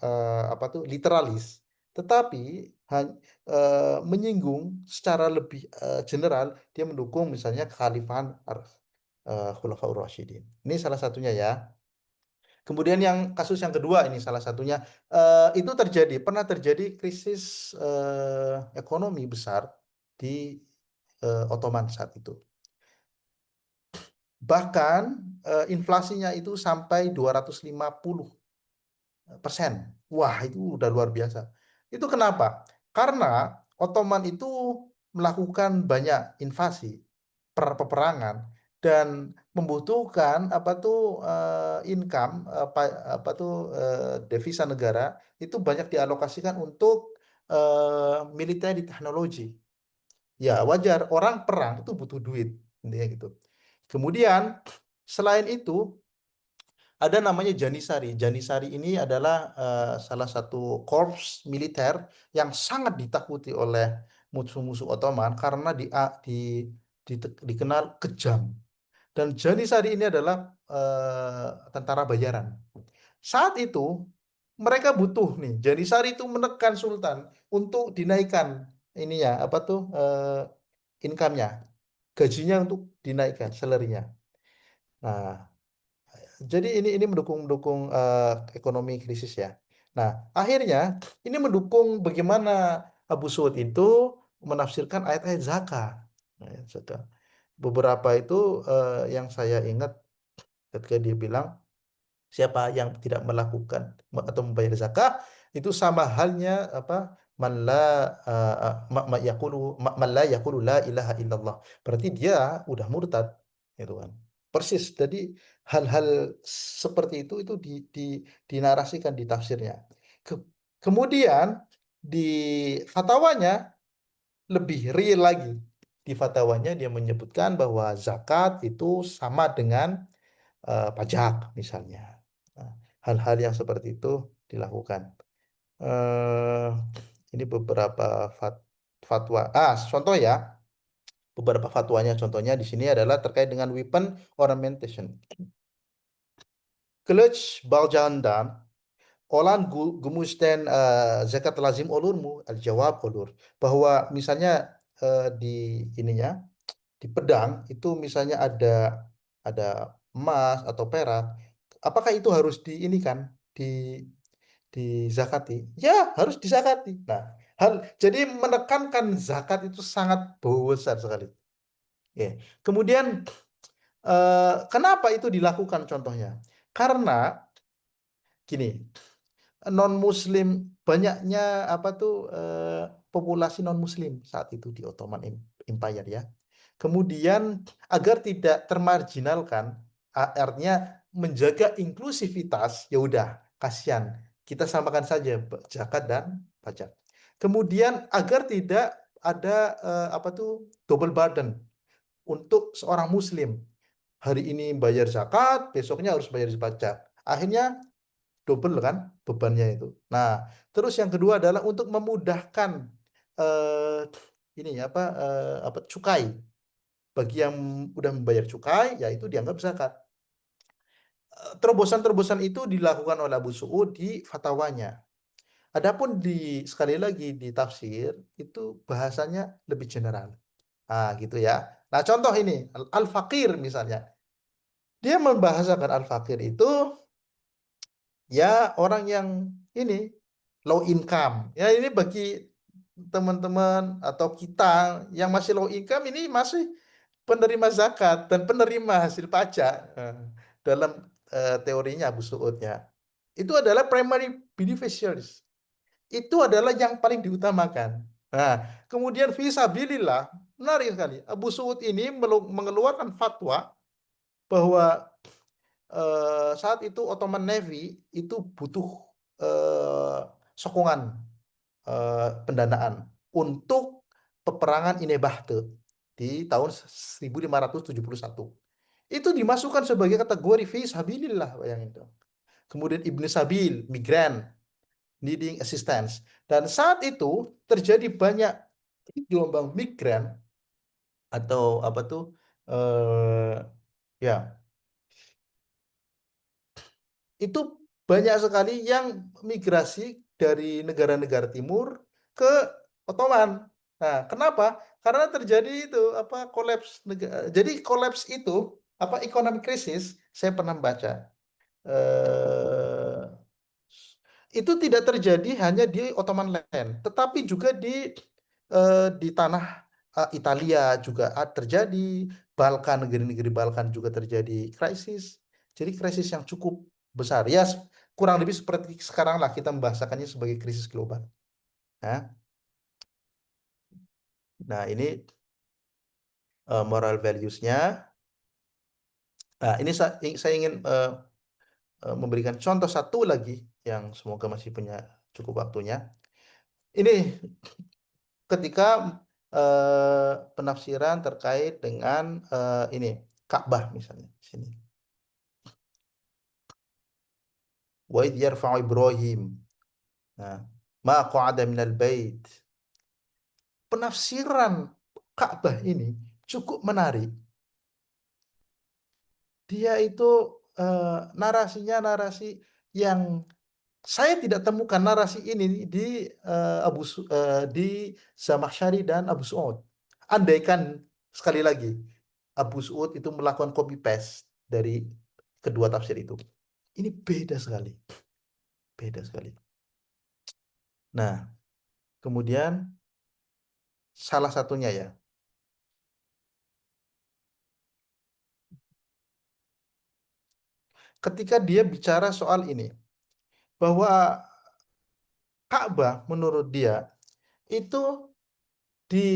Speaker 2: apa tuh literalis, tetapi menyinggung secara lebih general, dia mendukung misalnya kekhalifahan Khulafaur Rasyidin. Ini salah satunya ya. Kemudian yang kasus yang kedua ini salah satunya itu pernah terjadi krisis ekonomi besar di Ottoman saat itu. Bahkan inflasinya itu sampai 250%. Wah, itu udah luar biasa. Itu kenapa? Karena Ottoman itu melakukan banyak invasi, peperangan dan membutuhkan apa tuh income apa tuh devisa negara itu banyak dialokasikan untuk militer di teknologi. Ya, wajar orang perang itu butuh duit intinya gitu. Kemudian selain itu ada namanya Janisari. Janisari ini adalah salah satu korps militer yang sangat ditakuti oleh musuh-musuh Ottoman karena dikenal kejam. Dan Janisari ini adalah tentara bayaran. Saat itu mereka butuh nih, Janisari itu menekan Sultan untuk dinaikkan ini ya apa tuh income-nya, gajinya untuk dinaikkan, salary-nya. Nah, jadi ini mendukung mendukung ekonomi krisis ya. Nah, akhirnya ini mendukung bagaimana Abu Suud itu menafsirkan ayat-ayat zakat. Nah, ya, beberapa itu yang saya ingat ketika dia bilang siapa yang tidak melakukan atau membayar zakat itu sama halnya apa man la man la yaqulu la ilaha illallah. Berarti dia udah murtad itu kan. Persis. Jadi hal-hal seperti itu dinarasikan di tafsirnya. Ke- Kemudian di fatwanya lebih real lagi. Di fatwanya dia menyebutkan bahwa zakat itu sama dengan pajak misalnya. Nah, hal-hal yang seperti itu dilakukan. eh ini beberapa fatwa. Contoh ya, beberapa fatwanya. Contohnya di sini adalah terkait dengan weapon ornamentation. Clutch Baljandan Olan gumusten zakat lazim olur mu? Al-jawab olur. Bahwa misalnya di ininya di pedang itu misalnya ada emas atau perak, apakah itu harus di ini kan dizakati? Ya, harus dizakati. Nah, jadi menekankan zakat itu sangat besar sekali. Ya. Kemudian kenapa itu dilakukan contohnya? Karena gini, non Muslim banyaknya apa tuh populasi non Muslim saat itu di Empire ya. Kemudian agar tidak termarginalkan, artinya menjaga inklusivitas, ya udah kasihan kita samakan saja zakat dan pajak. Kemudian agar tidak ada apa tuh double burden untuk seorang Muslim. Hari ini bayar zakat, besoknya harus bayar pajak. Akhirnya double kan bebannya itu. Nah, terus yang kedua adalah untuk memudahkan eh, ini apa cukai bagi yang udah membayar cukai, yaitu dianggap zakat. Terobosan-terobosan itu dilakukan oleh Abu Su'ud di fatwanya. Adapun sekali lagi di tafsir itu bahasanya lebih general. Ah, gitu ya. Nah, contoh ini al-faqir misalnya. Dia membahasakan al-faqir itu ya orang yang ini low income. Ya ini bagi teman-teman atau kita yang masih low income ini masih penerima zakat dan penerima hasil pajak dalam teorinya Abu Su'udnya. Itu adalah primary beneficiaries. Itu adalah yang paling diutamakan. Nah, kemudian fisabilillah, menarik sekali. Abu Su'ud ini mengeluarkan fatwa bahwa saat itu Ottoman Navy itu butuh eh, sokongan pendanaan untuk peperangan Inebahte di tahun 1571. Itu dimasukkan sebagai kategori fi sabilillah, bayangin dong. Kemudian Ibnu Sabil, migran, needing assistance. Dan saat itu terjadi banyak gelombang migran atau apa tuh ya itu banyak sekali yang migrasi dari negara-negara timur ke Ottoman. Nah, kenapa? Karena terjadi itu apa kolaps jadi kolaps itu apa ekonomi krisis, saya pernah baca. eh, itu tidak terjadi hanya di Ottoman Land, tetapi juga di tanah Italia juga terjadi, Balkan, negeri-negeri Balkan juga terjadi krisis. Jadi krisis yang cukup besar. Ya, kurang lebih seperti sekarang lah kita membahasakannya sebagai krisis global. Nah, nah ini moral values-nya. Nah, ini saya ingin memberikan contoh satu lagi yang semoga masih punya cukup waktunya. Ini ketika penafsiran terkait dengan ini Ka'bah misalnya di sini. Wa idh yarfa'u Ibrahim. Nah, ma qa'ada minal bait. Penafsiran Ka'bah ini cukup menarik. Dia itu narasinya narasi yang saya tidak temukan narasi ini di di Zamakhsyari dan Abu Su'ud. Andaikan sekali lagi Abu Su'ud itu melakukan copy paste dari kedua tafsir itu. Ini beda sekali, beda sekali. Nah, kemudian salah satunya ya, ketika dia bicara soal ini, bahwa Ka'bah menurut dia itu di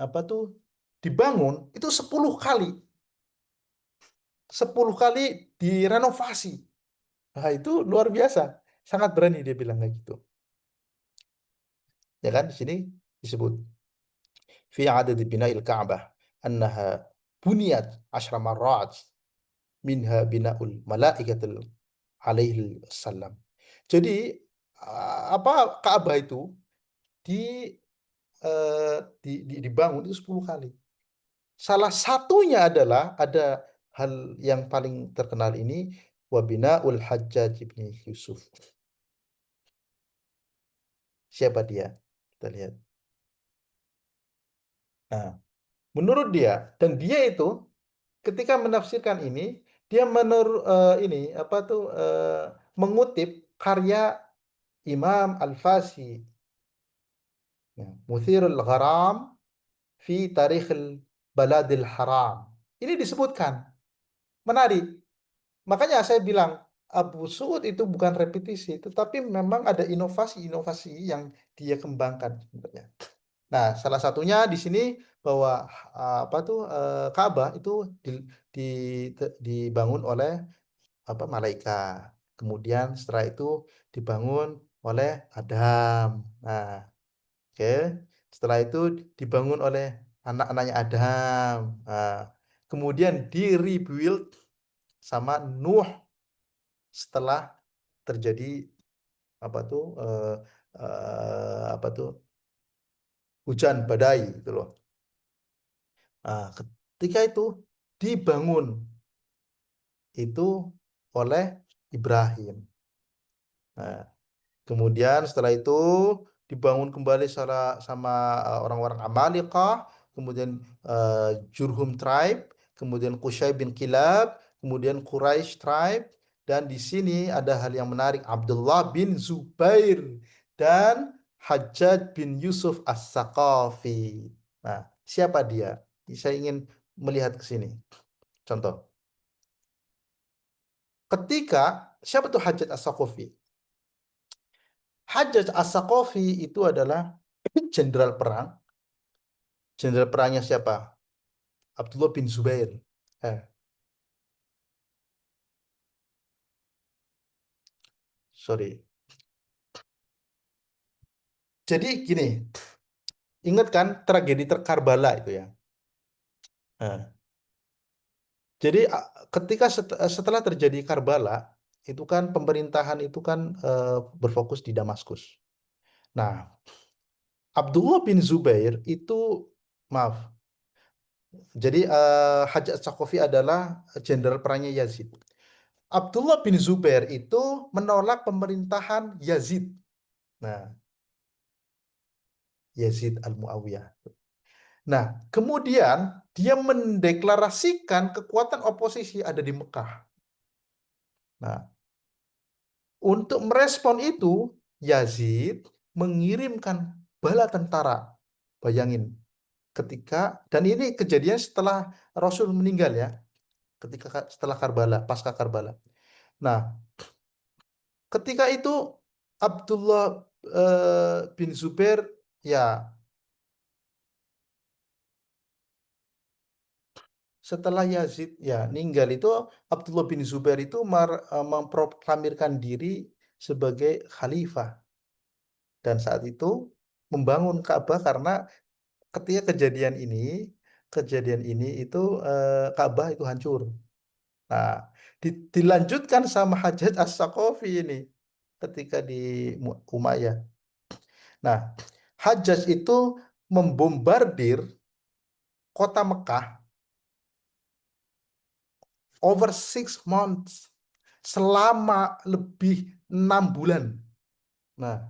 Speaker 2: apa tuh dibangun itu 10 kali direnovasi. Nah, itu luar biasa. Sangat berani dia bilang kayak gitu. Ya kan di sini disebut fi adad bina'il Ka'bah annaha buniyat 10 marrat minha bina'ul malaikatul alaihi salam. Jadi apa Ka'bah itu di, dibangun itu 10 kali. Salah satunya adalah ada hal yang paling terkenal ini wabina ul Hajjaj ibn Yusuf. Siapa dia? Kita lihat. Nah, menurut dia, dan dia itu ketika menafsirkan ini, dia ini apa tuh mengutip karya Imam Al-Fasi, ya, Muthirul Gharam fi Tarikhil Baladil Haram. Ini disebutkan. Menarik. Makanya saya bilang Abu Suud itu bukan repetisi, tetapi memang ada inovasi-inovasi yang dia kembangkan sebenarnya. Nah, salah satunya di sini bahwa apa tuh Ka'bah itu di, dibangun oleh apa malaikat. Kemudian setelah itu dibangun oleh Adam. Nah, oke. Setelah itu dibangun oleh anak-anaknya Adam. Nah, kemudian di rebuild sama Nuh setelah terjadi apa tuh apa tuh hujan badai gitu loh. Nah, ketika itu dibangun itu oleh Ibrahim. Nah, kemudian setelah itu dibangun kembali sama orang-orang Amalekah, kemudian Jurhum tribe, kemudian Qusay bin Kilab, kemudian Quraisy tribe, dan di sini ada hal yang menarik, Abdullah bin Zubair dan Hajjaj bin Yusuf As-Saqafi. Nah, siapa dia? Saya ingin melihat ke sini. Contoh, ketika siapa tuh Hajjaj As-Saqafi? Hajjaj As-Saqafi itu adalah jenderal perang. Jenderal perangnya siapa? Abdullah bin Zubair. Eh, sorry. Jadi gini, ingat kan tragedi Karbala itu ya. Eh, jadi ketika setelah terjadi Karbala, itu kan pemerintahan itu kan berfokus di Damaskus. Nah, Abdullah bin Zubair itu maaf. Jadi Hajjaj As-Saqafi adalah jenderal perangnya Yazid. Abdullah bin Zubair itu menolak pemerintahan Yazid. Nah, Yazid Al-Muawiyah. Nah, kemudian dia mendeklarasikan kekuatan oposisi ada di Mekah. Nah, untuk merespon itu, Yazid mengirimkan bala tentara. Bayangin, ketika, dan ini kejadian setelah Rasul meninggal ya, ketika setelah Karbala, pasca Karbala. Nah, ketika itu Abdullah bin Zubair ya setelah Yazid ya meninggal itu Abdullah bin Zubair itu memproklamirkan diri sebagai khalifah dan saat itu membangun Ka'bah karena ketika kejadian ini itu Ka'bah itu hancur. Nah, dilanjutkan sama Hajjaj As-Saqafi ini ketika di Umayyah. Nah, Hajjaj itu membombardir kota Mekah over 6 months selama lebih 6 bulan. Nah,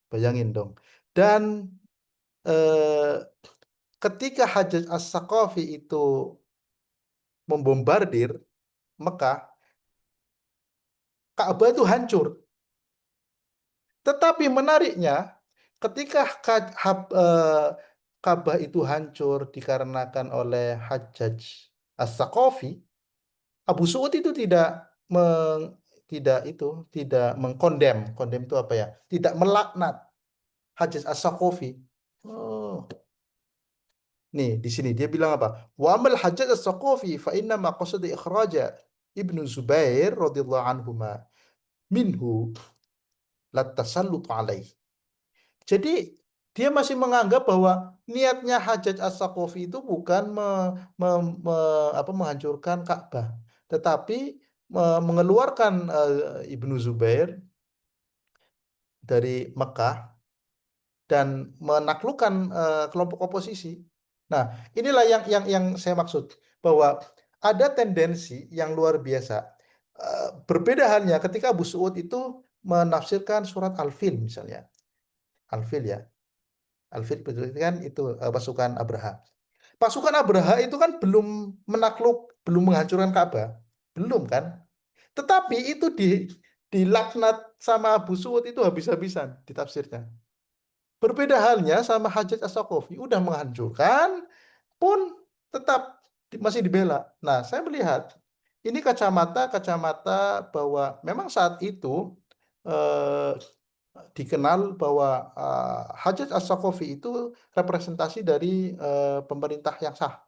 Speaker 2: bayangin dong. Dan eh, ketika Hajjaj As-Saqafi itu membombardir Mekah, Ka'bah itu hancur. Tetapi menariknya, ketika Ka'bah itu hancur dikarenakan oleh Hajjaj As-Saqafi, Abu Su'ud itu meng, tidak mengkondem. Kondem itu apa ya? Tidak melaknat Hajjaj As-Saqafi. Oh, nih di sini dia bilang apa? Wa amal Hajjaj As-Saqafi fa inna ma qasada ikhraja Ibnu Zubair radhiyallahu anhuma minhu la tasallut alaih. Jadi dia masih menganggap bahwa niatnya Hajjaj As-Saqafi itu bukan menghancurkan Ka'bah, tetapi mengeluarkan Ibnu Zubair dari Mekah dan menaklukkan kelompok oposisi. Nah, inilah yang saya maksud bahwa ada tendensi yang luar biasa. Berbeda halnya ketika Abu Su'ud itu menafsirkan surat Al-Fil misalnya. Al-Fil ya. Al-Fil itu kan itu pasukan Abraha. Pasukan Abraha itu kan belum belum menghancurkan Ka'bah. Belum kan? Tetapi itu dilaknat sama Abu Suud itu habis-habisan ditafsirnya. Berbeda halnya sama Hajjaj As-Saqafi, udah menghancurkan pun tetap masih dibela. Nah, saya melihat ini kacamata bahwa memang saat itu eh, dikenal bahwa Hajjaj As-Saqafi itu representasi dari pemerintah yang sah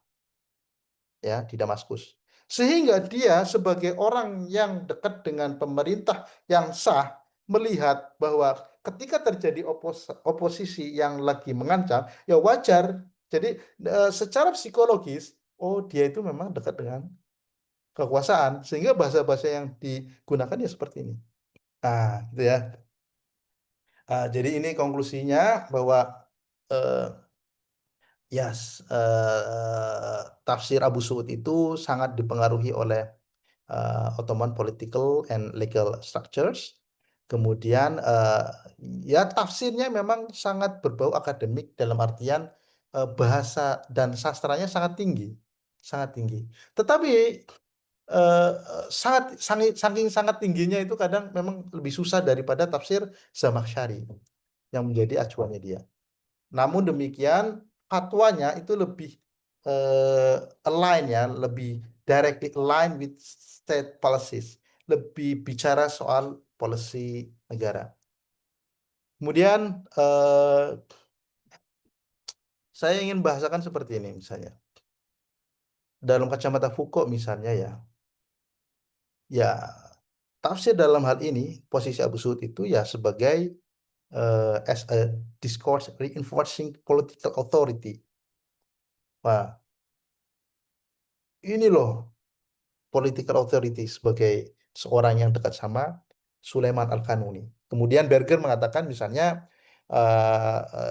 Speaker 2: ya di Damaskus. Sehingga dia sebagai orang yang dekat dengan pemerintah yang sah melihat bahwa ketika terjadi oposisi yang lagi mengancam, ya wajar. Jadi secara psikologis, oh dia itu memang dekat dengan kekuasaan, sehingga bahasa-bahasa yang digunakan ya seperti ini. Nah, gitu ya. Jadi ini konklusinya bahwa eh, yes, tafsir Abu Suud itu sangat dipengaruhi oleh Ottoman political and legal structures. Kemudian ya tafsirnya memang sangat berbau akademik dalam artian bahasa dan sastranya sangat tinggi. Tetapi saking sangat tingginya itu kadang memang lebih susah daripada tafsir Zamakhsyari yang menjadi acuannya dia. Namun demikian, fatwanya itu lebih align ya, lebih directly align with state policies, lebih bicara soal policy negara. Kemudian saya ingin bahasakan seperti ini misalnya. Dalam kacamata Foucault misalnya ya tafsir dalam hal ini posisi Abu Suud itu ya sebagai as a discourse reinforcing political authority. Wah, ini loh political authority sebagai seorang yang dekat sama Sulaiman Al-Kanuni. Kemudian Berger mengatakan misalnya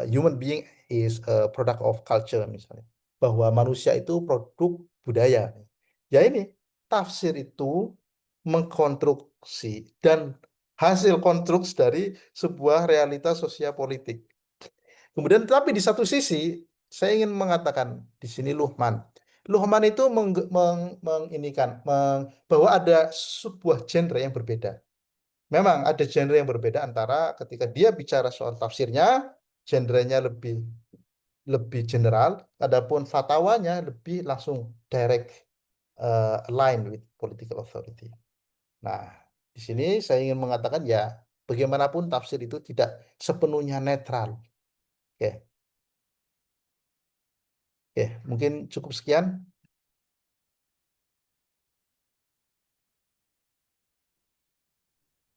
Speaker 2: human being is a product of culture misalnya, bahwa manusia itu produk budaya. Ya ini tafsir itu mengkonstruksi dan hasil konstruksi dari sebuah realitas sosial politik. Kemudian tapi di satu sisi saya ingin mengatakan di sini Luhman. Luhman itu bahwa ada sebuah genre yang berbeda. Memang ada genre yang berbeda antara ketika dia bicara soal tafsirnya, genrenya lebih lebih general, adapun fatwanya lebih langsung direct align with political authority. Nah, di sini saya ingin mengatakan ya bagaimanapun tafsir itu tidak sepenuhnya netral. Oke, oke, mungkin cukup sekian.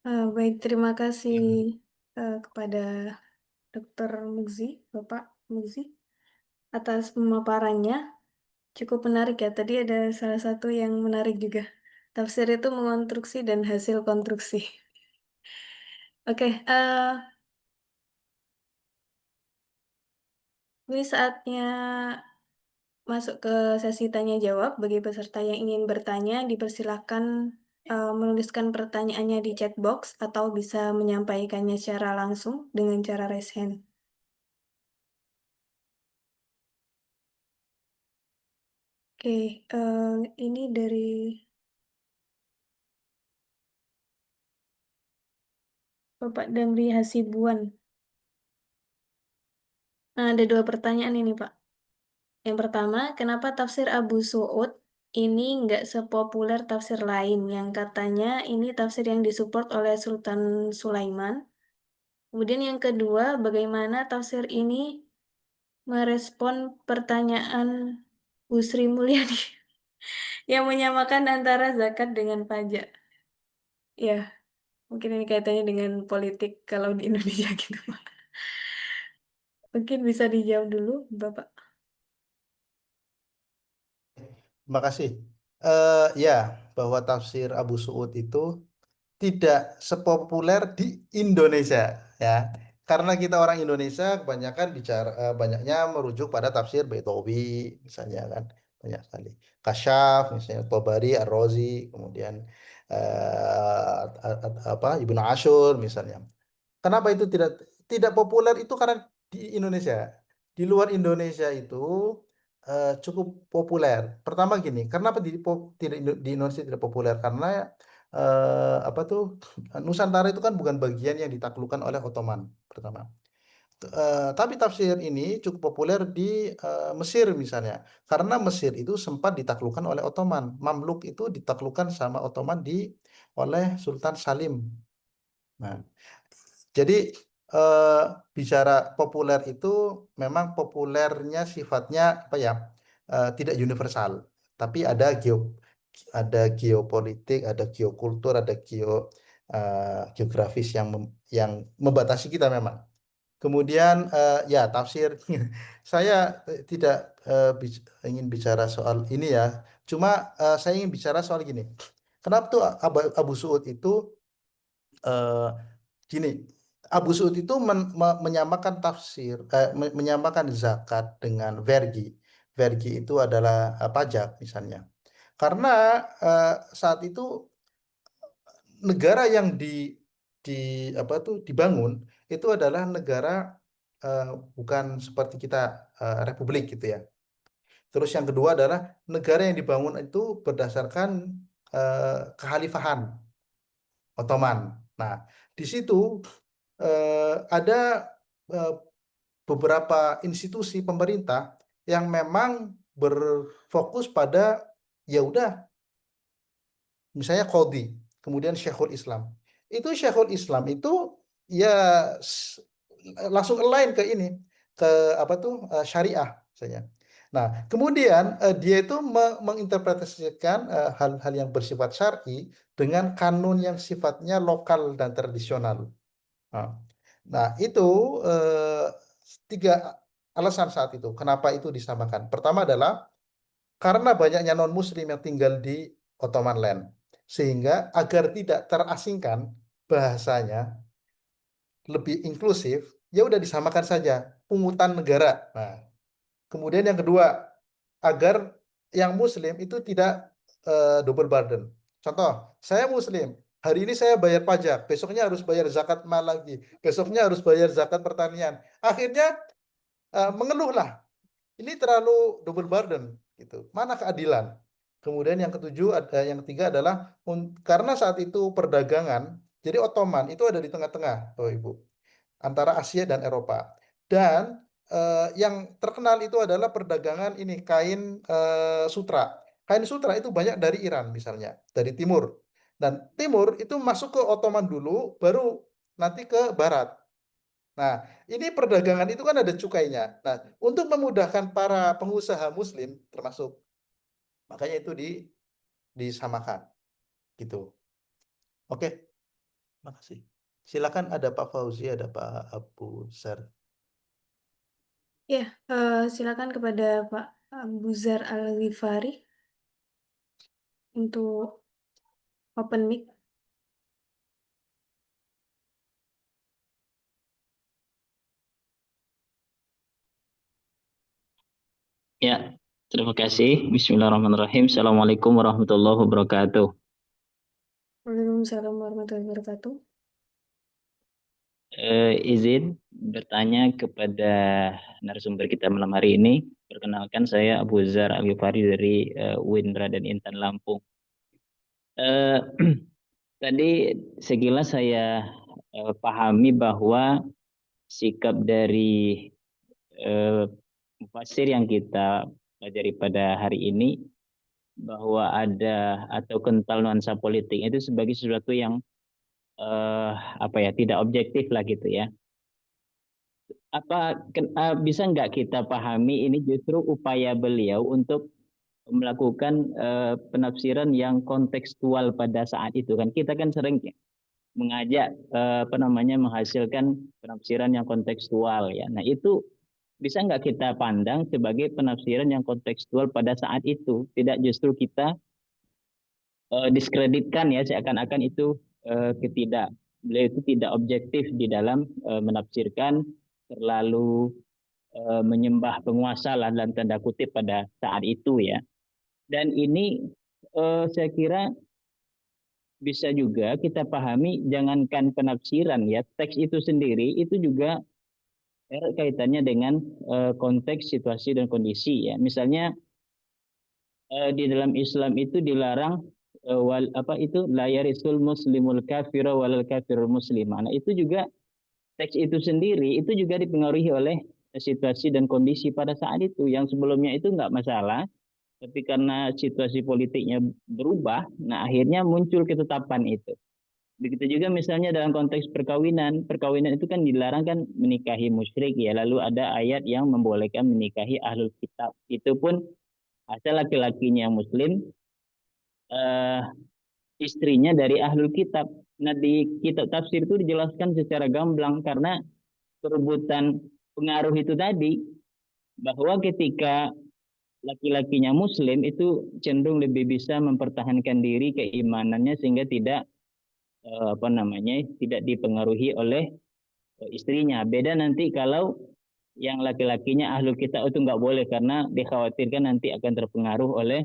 Speaker 1: Baik, terima kasih kepada Dr. Mugzi, Bapak Mugzi, atas pemaparannya. Cukup menarik ya. Tadi ada salah satu yang menarik juga. Tafsir itu mengonstruksi dan hasil konstruksi. Oke, ini saatnya masuk ke sesi tanya jawab. Bagi peserta yang ingin bertanya, dipersilakan menuliskan pertanyaannya di chat box atau bisa menyampaikannya secara langsung dengan cara raise hand. Oke, ini dari Bapak Damri Hasibuan. Nah, ada dua pertanyaan ini, Pak. Yang pertama, kenapa tafsir Abu Su'ud ini nggak sepopuler tafsir lain yang katanya ini tafsir yang disupport oleh Sultan Sulaiman? Kemudian yang kedua, bagaimana tafsir ini merespon pertanyaan Bu Sri Mulyani yang menyamakan antara zakat dengan pajak? Ya, mungkin ini kaitannya dengan politik kalau di Indonesia gitu, Pak. Mungkin bisa dijawab dulu, Bapak.
Speaker 2: Terima kasih. Ya, bahwa tafsir Abu Suud itu tidak sepopuler di Indonesia ya. Karena kita orang Indonesia kebanyakan banyaknya merujuk pada tafsir Baitawi misalnya kan banyak sekali. Kasyaf misalnya Tabari, Ar-Razi, kemudian apa Ibnu Ashur misalnya. Kenapa itu tidak populer itu karena di Indonesia. Di luar Indonesia itu cukup populer. Pertama gini, kenapa di Indonesia tidak populer? Karena apa tuh Nusantara itu kan bukan bagian yang ditaklukkan oleh Ottoman pertama. Tapi tafsir ini cukup populer di Mesir misalnya, karena Mesir itu sempat ditaklukkan oleh Ottoman. Mamluk itu ditaklukkan sama Ottoman oleh Sultan Salim. Nah, jadi eh, bicara populer itu memang populernya sifatnya apa ya? Tidak universal, tapi ada geopolitik, ada geokultur, ada geografis yang membatasi kita memang. Kemudian ya tafsir saya tidak ingin bicara soal ini ya. Cuma saya ingin bicara soal gini. Kenapa tuh Abu Suud itu eh, gini, Abu Suud itu menyamakan menyamakan zakat dengan vergi. Vergi itu adalah pajak misalnya. Karena eh, saat itu negara yang di apa tuh dibangun itu adalah negara eh, bukan seperti kita republik gitu ya. Terus yang kedua adalah negara yang dibangun itu berdasarkan kekhalifahan Ottoman. Nah, di situ ada eh, beberapa institusi pemerintah yang memang berfokus pada ya udah misalnya Qadhi, kemudian Syekhul Islam. Itu Syekhul Islam itu ya s- langsung align ke ini ke apa tuh syariah misalnya. Nah, kemudian dia itu menginterpretasikan hal-hal yang bersifat syar'i dengan kanun yang sifatnya lokal dan tradisional. Nah, itu eh, tiga alasan saat itu. Kenapa itu disamakan? Pertama adalah karena banyaknya non-Muslim yang tinggal di Ottoman Land. Sehingga agar tidak terasingkan bahasanya lebih inklusif, ya udah disamakan saja pungutan negara. Nah, kemudian yang kedua, agar yang Muslim itu tidak double burden. Contoh, saya Muslim, hari ini saya bayar pajak, besoknya harus bayar zakat mal lagi, besoknya harus bayar zakat pertanian. Akhirnya mengeluhlah, ini terlalu double burden gitu. Mana keadilan? Kemudian yang ketujuh ada yang ketiga adalah karena saat itu perdagangan, jadi Ottoman itu ada di tengah-tengah, Bapak Ibu, antara Asia dan Eropa. Dan yang terkenal itu adalah perdagangan ini kain sutra. Kain sutra itu banyak dari Iran misalnya, dari timur. Dan timur itu masuk ke Ottoman dulu, baru nanti ke barat. Nah, ini perdagangan itu kan ada cukainya. Nah, untuk memudahkan para pengusaha Muslim termasuk, makanya itu disamakan gitu. Oke, makasih. Silakan ada Pak Fauzi, ada Pak Abu Zar.
Speaker 1: Ya, silakan kepada Pak Abu Zar Al-Ghifari untuk open mic.
Speaker 3: Ya, terima kasih. Bismillahirrahmanirrahim. Assalamualaikum warahmatullahi wabarakatuh.
Speaker 1: Waalaikumsalam warahmatullahi wabarakatuh.
Speaker 3: Izin bertanya kepada narasumber kita malam hari ini. Perkenalkan saya Abu Zar Al-Ghifari dari UIN Raden Intan Lampung. Eh, Tadi sekilas saya pahami bahwa sikap dari mufassir yang kita pelajari pada hari ini bahwa ada atau kental nuansa politik itu sebagai sesuatu yang eh, apa ya tidak objektif lah gitu ya. Bisa nggak kita pahami ini justru upaya beliau untuk melakukan penafsiran yang kontekstual pada saat itu kan kita kan sering mengajak apa namanya menghasilkan penafsiran yang kontekstual ya. Nah itu bisa nggak kita pandang sebagai penafsiran yang kontekstual pada saat itu, tidak justru kita diskreditkan ya seakan-akan itu ketidak beliau itu tidak objektif di dalam menafsirkan terlalu menyembah penguasa lah dalam tanda kutip pada saat itu ya. Dan ini saya kira bisa juga kita pahami, jangankan penafsiran ya, teks itu sendiri itu juga erat kaitannya dengan konteks, situasi dan kondisi ya. Misalnya di dalam Islam itu dilarang apa itu la yarisul muslimul kafira walal kafirul muslimah. Nah, itu juga teks itu sendiri itu juga dipengaruhi oleh situasi dan kondisi pada saat itu. Yang sebelumnya itu nggak masalah, tapi karena situasi politiknya berubah, nah akhirnya muncul ketetapan itu. Begitu juga misalnya dalam konteks perkawinan, perkawinan itu kan dilarang kan menikahi musyrik ya, lalu ada ayat yang membolehkan menikahi ahlul kitab. Itu pun asal laki-lakinya muslim, eh, istrinya dari ahlul kitab. Nah, di kitab tafsir itu dijelaskan secara gamblang karena perebutan pengaruh itu tadi, bahwa ketika laki-lakinya muslim itu cenderung lebih bisa mempertahankan diri keimanannya sehingga tidak apa namanya tidak dipengaruhi oleh istrinya. Beda nanti kalau yang laki-lakinya ahlul kitab itu nggak boleh karena dikhawatirkan nanti akan terpengaruh oleh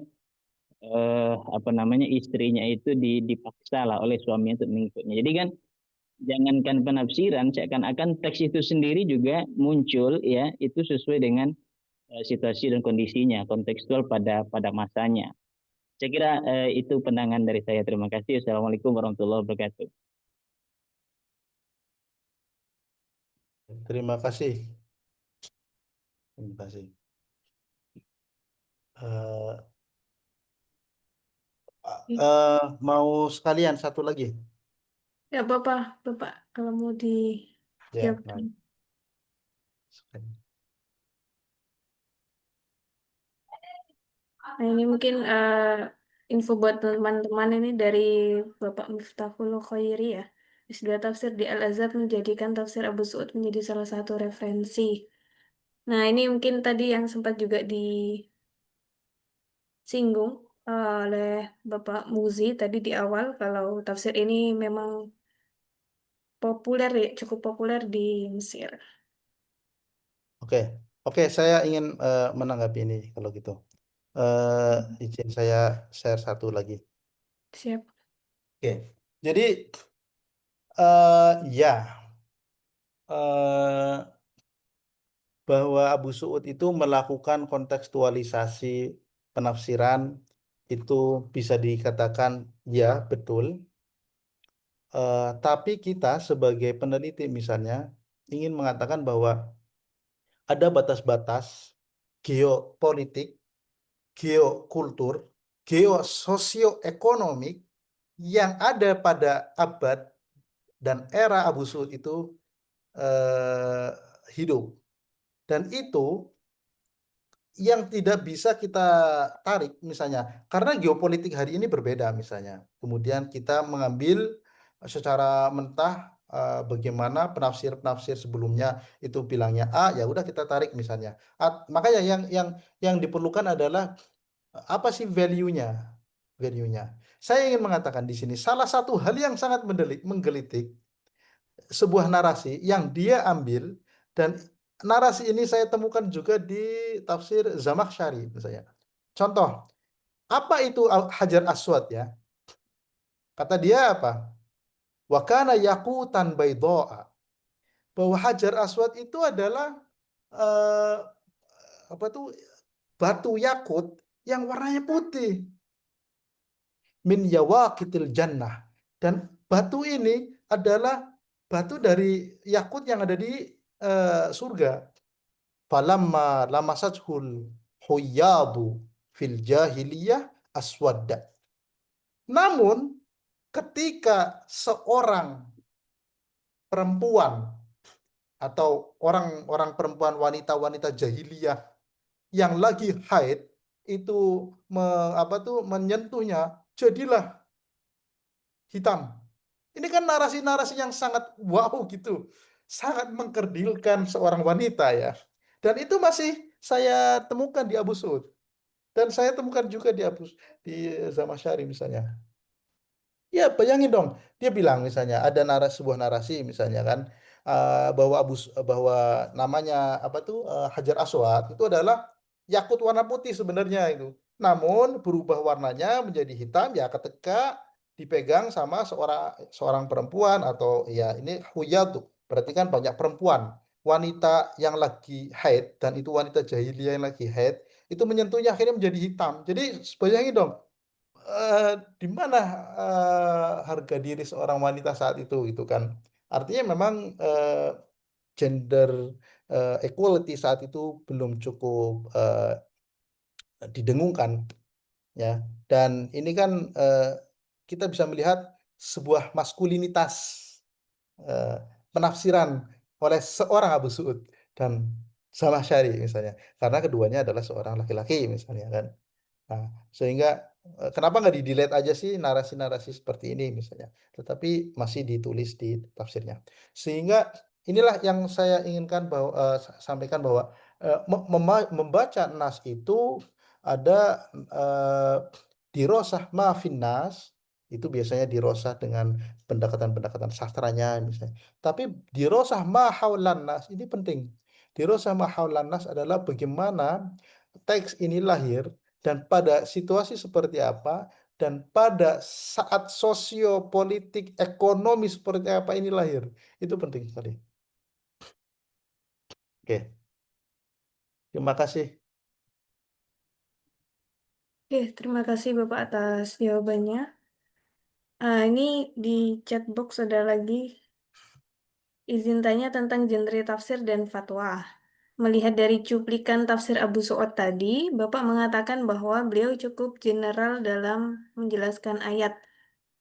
Speaker 3: apa namanya istrinya itu dipaksa lah oleh suaminya untuk mengikutnya. Jadi kan jangankan penafsiran, seakan-akan teks itu sendiri juga muncul ya itu sesuai dengan situasi dan kondisinya, kontekstual pada masanya. Saya kira itu pandangan dari saya. Terima kasih. Assalamualaikum warahmatullahi wabarakatuh.
Speaker 2: Terima kasih. Terima kasih. Mau sekalian satu lagi.
Speaker 1: Ya, Bapak, kalau mau
Speaker 2: Ya,
Speaker 1: dijawab.
Speaker 2: baik.
Speaker 1: Nah, ini mungkin info buat teman-teman ini dari Bapak Miftahul Khairi ya. S2 tafsir di Al-Azhar menjadikan tafsir Abu Su'ud menjadi salah satu referensi. Nah, ini mungkin tadi yang sempat juga disinggung oleh Bapak Muzi tadi di awal, kalau tafsir ini memang populer ya, cukup populer di Mesir.
Speaker 2: Oke, oke, saya ingin menanggapi ini kalau gitu. Izin saya share satu lagi.
Speaker 1: Siap.
Speaker 2: Oke, jadi ya eh, bahwa Abu Su'ud itu melakukan kontekstualisasi penafsiran itu bisa dikatakan ya betul. Tapi kita sebagai peneliti misalnya ingin mengatakan bahwa ada batas-batas geopolitik, geokultur, geososioekonomik yang ada pada abad dan era Abu Su'ud itu eh, hidup. Dan itu yang tidak bisa kita tarik misalnya karena geopolitik hari ini berbeda misalnya. Kemudian kita mengambil secara mentah bagaimana penafsir-penafsir sebelumnya itu bilangnya A, ya udah kita tarik misalnya. Makanya yang diperlukan adalah apa sih value-nya? Value-nya. Saya ingin mengatakan di sini salah satu hal yang sangat menggelitik sebuah narasi yang dia ambil dan narasi ini saya temukan juga di tafsir Zamakhsyari misalnya. Contoh, apa itu Hajar Aswad ya? Kata dia apa? Wa kana yaqutan bayda'a. Bahwa Hajar Aswad itu adalah eh, apa tuh batu yakut yang warnanya putih. Min yawaqitil jannah. Dan batu ini adalah batu dari yakut yang ada di surga. Falamma lamasathul huyyadu fil jahiliyah aswadda. Namun ketika seorang perempuan atau orang-orang perempuan wanita-wanita jahiliyah yang lagi haid itu menyentuhnya jadilah hitam. Ini kan narasi-narasi yang sangat wow gitu. Sangat mengkerdilkan seorang wanita ya. Dan itu masih saya temukan di Abu Su'ud. Dan saya temukan juga di Zamakhsyari misalnya. Ya, bayangin dong. Dia bilang misalnya ada sebuah narasi misalnya kan bahwa bahwa namanya apa tuh Hajar Aswad itu adalah yakut warna putih sebenarnya itu. Namun berubah warnanya menjadi hitam ya ketika dipegang sama seorang perempuan, atau ya ini huyad tuh. Berarti kan banyak perempuan, wanita yang lagi haid, dan itu wanita jahiliyah yang lagi haid, itu menyentuhnya akhirnya menjadi hitam. Jadi bayangin dong, di mana harga diri seorang wanita saat itu gitu kan. Artinya memang gender equality saat itu belum cukup didengungkan ya. Dan ini kan kita bisa melihat sebuah maskulinitas eh, penafsiran oleh seorang Abu Suud dan Zamakhsyari misalnya, karena keduanya adalah seorang laki-laki misalnya kan. Nah, sehingga kenapa nggak di-delete aja sih narasi-narasi seperti ini misalnya, tetapi masih ditulis di tafsirnya. Sehingga inilah yang saya inginkan bahwa sampaikan bahwa membaca nas itu ada dirosah ma'fin nas, itu biasanya dirosah dengan pendekatan-pendekatan sastranya misalnya. Tapi dirosah ma haulan nas ini penting. Dirosah ma haulan nas adalah bagaimana teks ini lahir dan pada situasi seperti apa, dan pada saat sosiopolitik ekonomi seperti apa ini lahir. Itu penting sekali. Oke, terima kasih.
Speaker 1: Oke, terima kasih Bapak atas jawabannya. Ini di chat box ada lagi izin tanya tentang genre tafsir dan fatwa. Melihat dari cuplikan tafsir Abu Su'ad tadi, Bapak mengatakan bahwa beliau cukup general dalam menjelaskan ayat.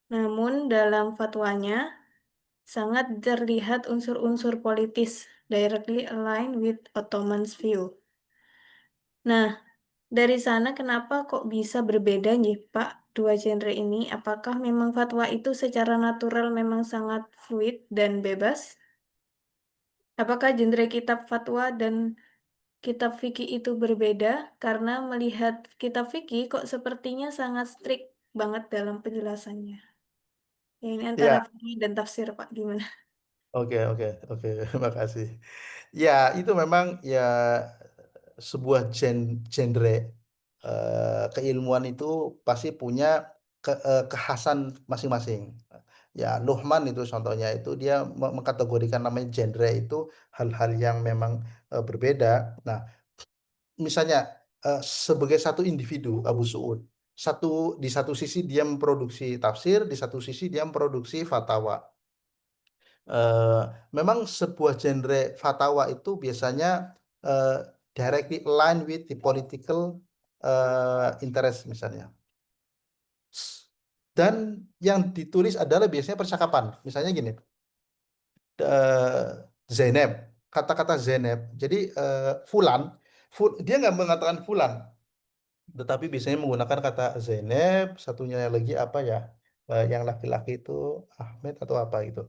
Speaker 1: Namun dalam fatwanya sangat terlihat unsur-unsur politis, directly aligned with Ottoman's view. Nah, dari sana kenapa kok bisa berbeda nih Pak dua genre ini? Apakah memang fatwa itu secara natural memang sangat fluid dan bebas? Apakah genre kitab fatwa dan kitab fikih itu berbeda? Karena melihat kitab fikih kok sepertinya sangat strict banget dalam penjelasannya. Ya, ini antara
Speaker 2: Ya,
Speaker 1: fikih dan tafsir Pak, gimana?
Speaker 2: oke, oke, oke. Terima kasih. Ya, itu memang ya sebuah genre keilmuan itu pasti punya kekhasan masing-masing. Ya, Luhman itu contohnya, itu dia mengkategorikan namanya genre itu hal-hal yang memang berbeda. Nah, misalnya sebagai satu individu Abu Suud, di satu sisi dia memproduksi tafsir, di satu sisi dia memproduksi fatwa. eh, Memang sebuah genre fatwa itu biasanya eh, directly aligned with the political interest misalnya. Dan yang ditulis adalah biasanya percakapan. Misalnya gini, eh, Zainab, kata-kata Zainab. Jadi Fulan, dia nggak mengatakan Fulan, tetapi biasanya menggunakan kata Zainab. Satunya lagi apa ya? Yang laki-laki itu Ahmed atau apa gitu.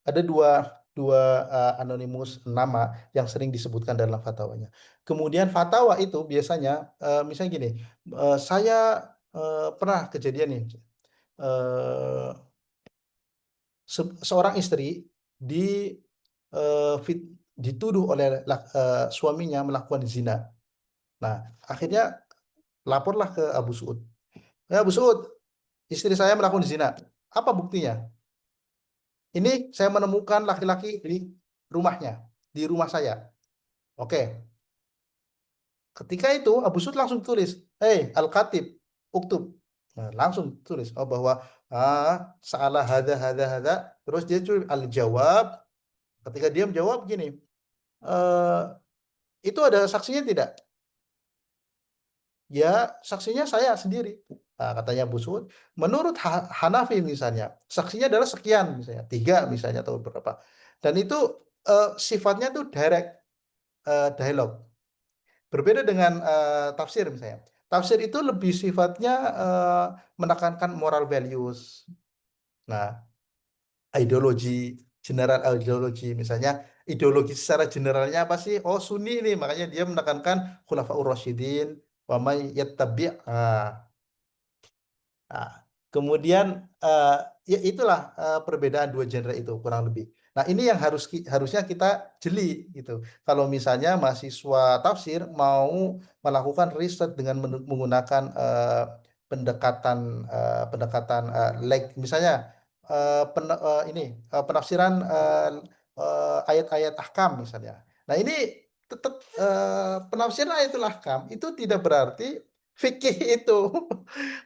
Speaker 2: Ada dua dua anonimus nama yang sering disebutkan dalam fatwanya. Kemudian fatwa itu biasanya misalnya gini, saya pernah kejadian nih, eh, seorang istri di dituduh oleh suaminya melakukan zina. Nah, akhirnya laporlah ke Abu Suud. Ya, Abu Suud, istri saya melakukan zina. Apa buktinya? Ini saya menemukan laki-laki di rumahnya, di rumah saya. Oke, ketika itu Abu Sud langsung tulis, Al-Khatib, uktub. Nah, langsung tulis, oh bahwa salah hada. Terus dia tulis al-jawab. Ketika dia menjawab gini, eh itu ada saksinya tidak? Ya, saksinya saya sendiri. Nah, katanya Abu Sud, menurut Hanafi misalnya, saksinya adalah sekian misalnya, 3 misalnya atau berapa. Dan itu sifatnya tuh direct dialog. Berbeda dengan tafsir misalnya. Tafsir itu lebih sifatnya menekankan moral values. Nah, ideologi, general ideologi misalnya, ideologi secara generalnya apa sih? Oh, Sunni ini, makanya dia menekankan Khulafaur Rasyidin, wa may yattabi'. Nah, kemudian eh, ya itulah perbedaan dua genre itu kurang lebih. Nah, ini yang harusnya kita jeli gitu. Kalau misalnya mahasiswa tafsir mau melakukan riset dengan menggunakan pendekatan misalnya penafsiran ayat-ayat ahkam misalnya. Nah ini tetap penafsiran ayatul ahkam itu tidak berarti fikih itu.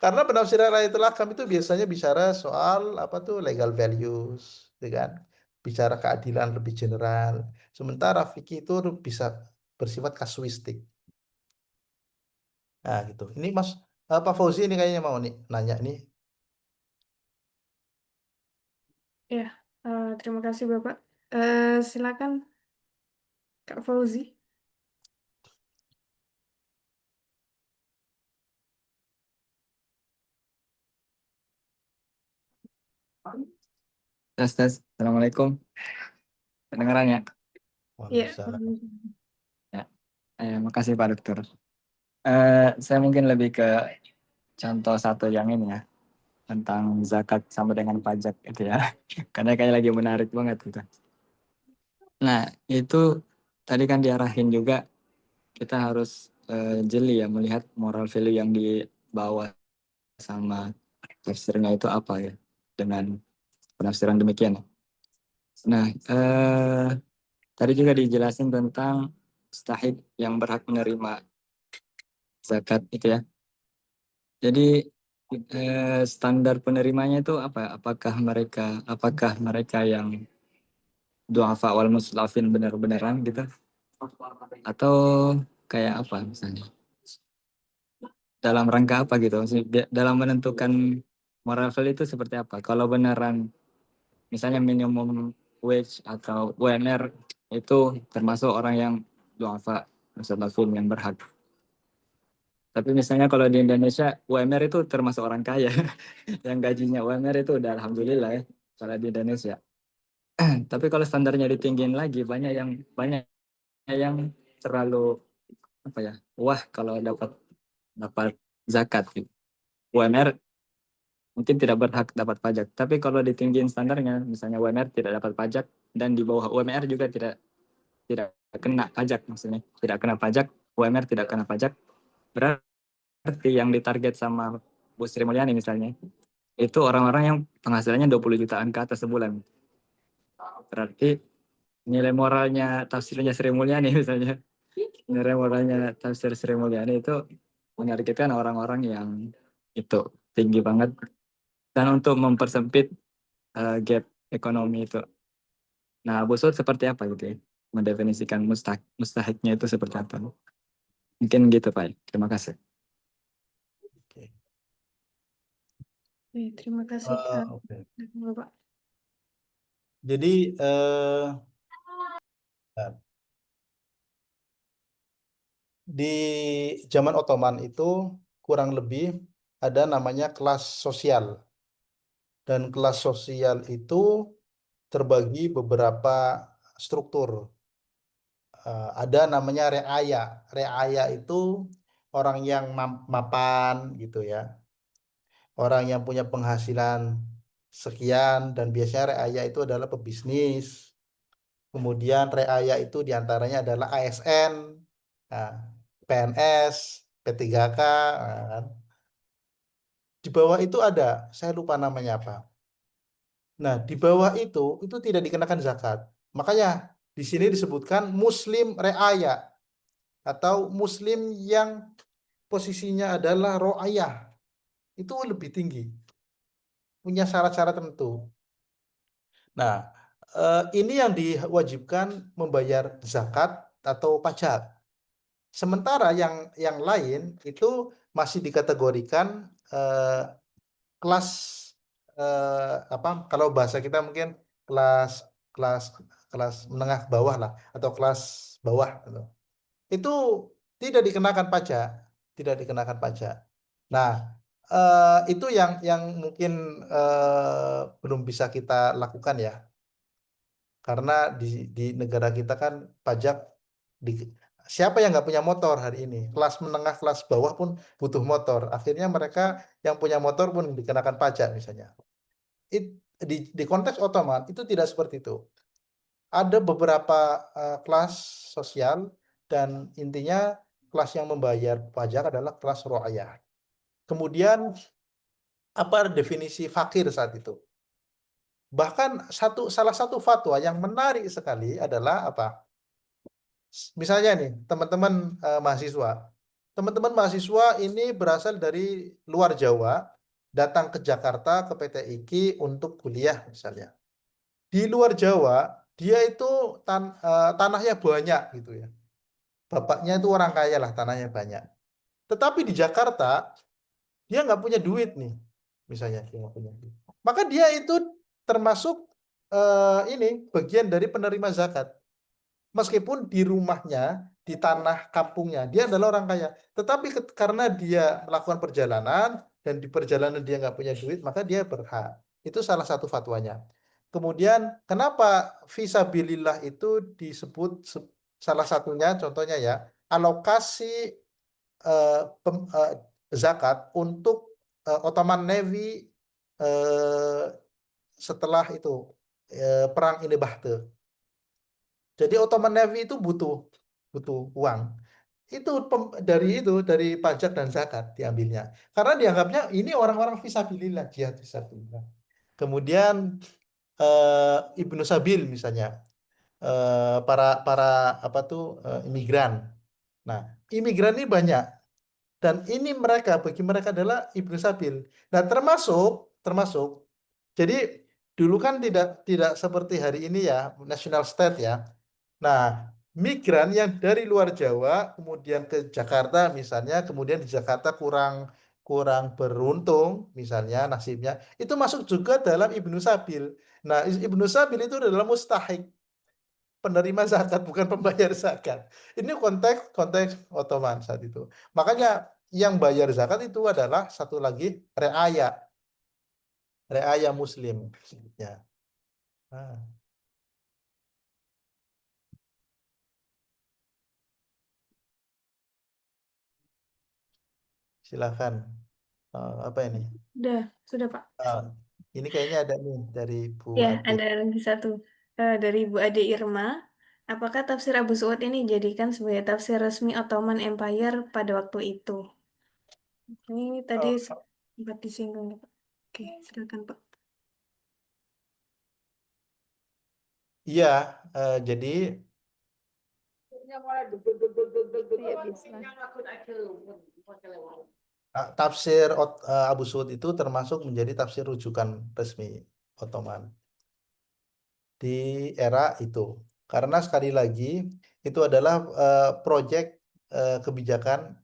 Speaker 2: Karena penafsiran ayatul ahkam itu biasanya bicara soal apa tuh legal values, gitu kan? Bicara keadilan lebih general. Sementara fikih itu bisa bersifat kasuistik. Nah, gitu. Ini Pak Fauzi ini kayaknya mau nih nanya nih.
Speaker 1: Ya, terima kasih Bapak. Silakan Kak Fauzi.
Speaker 4: Tes. Assalamualaikum. Kedengaran ya?
Speaker 1: Iya.
Speaker 2: Waalaikumsalam.
Speaker 4: Ya. Makasih Pak Dokter. Saya mungkin lebih ke contoh satu yang ini ya, tentang zakat sama dengan pajak itu ya. Karena kayak lagi menarik banget gitu. Nah, itu tadi kan diarahin juga kita harus jeli ya melihat moral value yang dibawa sama tafsirnya itu apa ya, dengan penafsiran demikian. Nah, tadi juga dijelasin tentang mustahik yang berhak menerima zakat itu ya. Jadi standar penerimanya itu apa? Apakah mereka yang du'afa wal mustalafin benar-benaran gitu? Atau kayak apa misalnya? Dalam rangka apa gitu? Maksudnya, dalam menentukan moral value itu seperti apa? Kalau beneran misalnya minimum wage atau UMR itu termasuk orang yang du'afa mustalafin yang berhak. Tapi misalnya kalau di Indonesia UMR itu termasuk orang kaya. Yang gajinya UMR itu udah alhamdulillah ya kalau di Indonesia. Tapi kalau standarnya ditinggiin lagi banyak yang terlalu apa ya? Wah, kalau dapat zakat gitu. UMR mungkin tidak berhak dapat pajak. Tapi kalau ditinggiin standarnya, misalnya UMR tidak dapat pajak dan di bawah UMR juga tidak kena pajak maksudnya. Tidak kena pajak, UMR tidak kena pajak. Berarti yang ditarget sama Bu Sri Mulyani misalnya, itu orang-orang yang penghasilannya 20 jutaan ke atas sebulan. Berarti nilai moralnya tafsirnya Sri Mulyani misalnya, nilai moralnya tafsir Sri Mulyani itu menargetkan orang-orang yang itu tinggi banget, dan untuk mempersempit gap ekonomi itu. Nah, Bu Sud seperti apa gitu ya? Mendefinisikan mustahiknya itu seperti apa? Mungkin gitu Pak. Terima kasih.
Speaker 2: Oke.
Speaker 1: Terima kasih
Speaker 2: Oke.
Speaker 1: Bapak.
Speaker 2: Jadi di zaman Ottoman itu kurang lebih ada namanya kelas sosial. Dan kelas sosial itu terbagi beberapa struktur. Ada namanya reaya. Reaya itu orang yang mapan gitu ya. Orang yang punya penghasilan sekian dan biasanya reaya itu adalah pebisnis. Kemudian reaya itu diantaranya adalah ASN, nah, PNS, P3K. Nah, kan. Di bawah itu ada, saya lupa namanya apa. Nah, di bawah itu tidak dikenakan zakat. Makanya di sini disebutkan Muslim reaya atau Muslim yang posisinya adalah ro'ayah. Itu lebih tinggi, punya syarat-syarat tertentu. Nah, ini yang diwajibkan membayar zakat atau pajak. Sementara yang lain itu masih dikategorikan kelas apa? Kalau bahasa kita mungkin kelas kelas kelas menengah bawah lah atau kelas bawah gitu. Itu tidak dikenakan pajak, tidak dikenakan pajak. Nah, itu yang mungkin belum bisa kita lakukan ya. Karena di negara kita kan pajak di, siapa yang nggak punya motor hari ini? Kelas menengah, kelas bawah pun butuh motor. Akhirnya mereka yang punya motor pun dikenakan pajak misalnya. Di konteks Ottoman itu tidak seperti itu. Ada beberapa kelas sosial dan intinya kelas yang membayar pajak adalah kelas ro'ayah. Kemudian apa definisi fakir saat itu? Bahkan salah satu fatwa yang menarik sekali adalah apa? Misalnya nih, teman-teman mahasiswa. Teman-teman mahasiswa ini berasal dari luar Jawa, datang ke Jakarta, ke PT IKI untuk kuliah misalnya. Di luar Jawa, dia itu tanahnya banyak gitu ya. Bapaknya itu orang kaya lah, tanahnya banyak. Tetapi di Jakarta, dia nggak punya duit nih. Misalnya dia nggak punya duit. Maka dia itu termasuk ini bagian dari penerima zakat. Meskipun di rumahnya, di tanah kampungnya, dia adalah orang kaya. Tetapi karena dia melakukan perjalanan dan di perjalanan dia nggak punya duit, maka dia berhak. Itu salah satu fatwanya. Kemudian kenapa visabilillah itu disebut salah satunya, contohnya ya, alokasi zakat untuk Ottoman Navy eh, setelah itu perang ini Bahteh. Jadi Ottoman Navy itu butuh butuh uang. Itu dari pajak dan zakat diambilnya. Karena dianggapnya ini orang-orang fisabilillah, jihad fisabilillah. Kemudian Ibnu Sabil misalnya, para para apa tuh imigran. Nah, imigran ini banyak dan ini bagi mereka adalah Ibnu Sabil. Nah, termasuk termasuk jadi dulu kan tidak tidak seperti hari ini ya, national state ya. Nah, migran yang dari luar Jawa kemudian ke Jakarta misalnya, kemudian di Jakarta kurang kurang beruntung misalnya nasibnya, itu masuk juga dalam Ibnu Sabil. Nah, Ibnu Sabil itu adalah mustahik, penerima zakat bukan pembayar zakat. Ini konteks konteks Ottoman saat itu. Makanya yang bayar zakat itu adalah satu lagi reaya, reaya Muslim sebutnya. Nah, silakan. Apa ini?
Speaker 1: Sudah Pak.
Speaker 2: Ah, ini kayaknya ada nih dari Bu
Speaker 1: Ya,
Speaker 2: Ade.
Speaker 1: ada lagi satu. Dari Bu Ade Irma. Apakah tafsir Abu Suud ini dijadikan sebagai tafsir resmi Ottoman Empire pada waktu itu? Ini tadi sempat disinggung, ya, Pak. Oke, silakan Pak.
Speaker 2: Iya, jadi tafsir Abu Suud itu termasuk menjadi tafsir rujukan resmi Ottoman di era itu. Karena sekali lagi itu adalah proyek kebijakan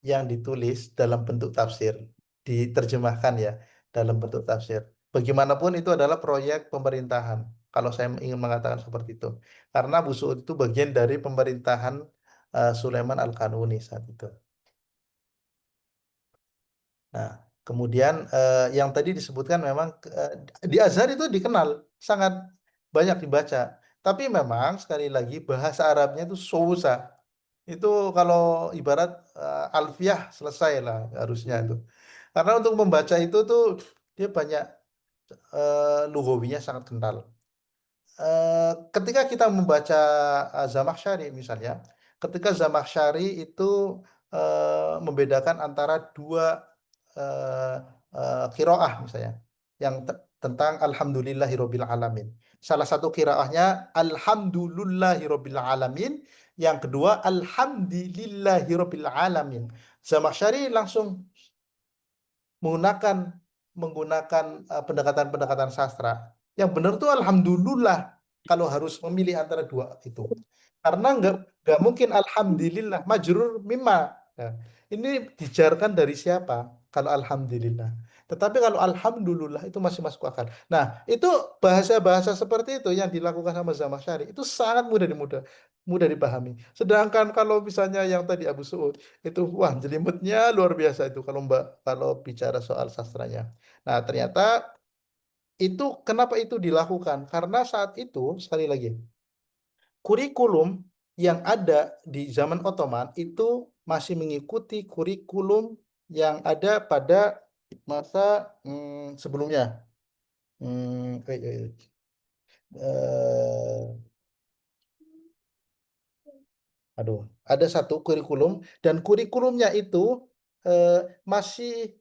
Speaker 2: yang ditulis dalam bentuk tafsir, diterjemahkan ya dalam bentuk tafsir. Bagaimanapun itu adalah proyek pemerintahan. Kalau saya ingin mengatakan seperti itu, karena Abu Suud itu bagian dari pemerintahan Sulaiman Al-Kanuni saat itu. Nah, kemudian yang tadi disebutkan memang di Azhar itu dikenal sangat banyak dibaca. Tapi memang sekali lagi bahasa Arabnya itu susah. Itu kalau ibarat alfiah selesai lah harusnya itu. Karena untuk membaca itu tuh dia banyak lugawinya sangat kental. Ketika kita membaca Zamakhsyari misalnya, ketika Zamakhsyari itu membedakan antara dua uh, kiroah misalnya, yang tentang Alhamdulillahirobbil alamin. Salah satu kiroahnya Alhamdulillahirobbil alamin, yang kedua Alhamdulillahirobbil alamin. Zamakhsyari langsung menggunakan menggunakan pendekatan-pendekatan sastra. Yang benar tuh alhamdulillah kalau harus memilih antara dua itu. Karena nggak mungkin alhamdulillah majrur mimma. Nah, ini dijarkan dari siapa? Kalau alhamdulillah. Tetapi kalau alhamdulillah itu masih masuk akal. Nah, itu bahasa-bahasa seperti itu yang dilakukan sama Zamakhsyari itu sangat mudah dipahami. Sedangkan kalau misalnya yang tadi Abu Suud itu wah jelimetnya luar biasa itu kalau bicara soal sastranya. Nah, ternyata itu kenapa itu dilakukan? Karena saat itu sekali lagi kurikulum yang ada di zaman Ottoman itu masih mengikuti kurikulum yang ada pada masa sebelumnya. Hmm, eh, eh, eh, aduh, ada satu kurikulum dan kurikulumnya itu masih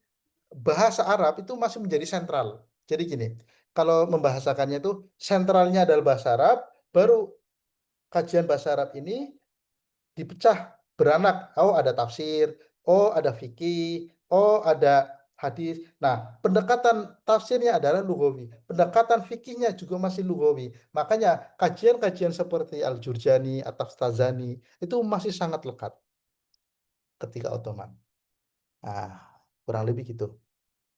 Speaker 2: bahasa Arab itu masih menjadi sentral. Jadi gini, kalau membahasakannya itu sentralnya adalah bahasa Arab, baru kajian bahasa Arab ini dipecah beranak. Oh, ada tafsir, oh ada fikih, oh ada hadis. Nah, pendekatan tafsirnya adalah lughawi. Pendekatan fikihnya juga masih lughawi. Makanya kajian-kajian seperti Al-Jurjani, At-Taftazani itu masih sangat lekat ketika Ottoman. Nah, kurang lebih gitu.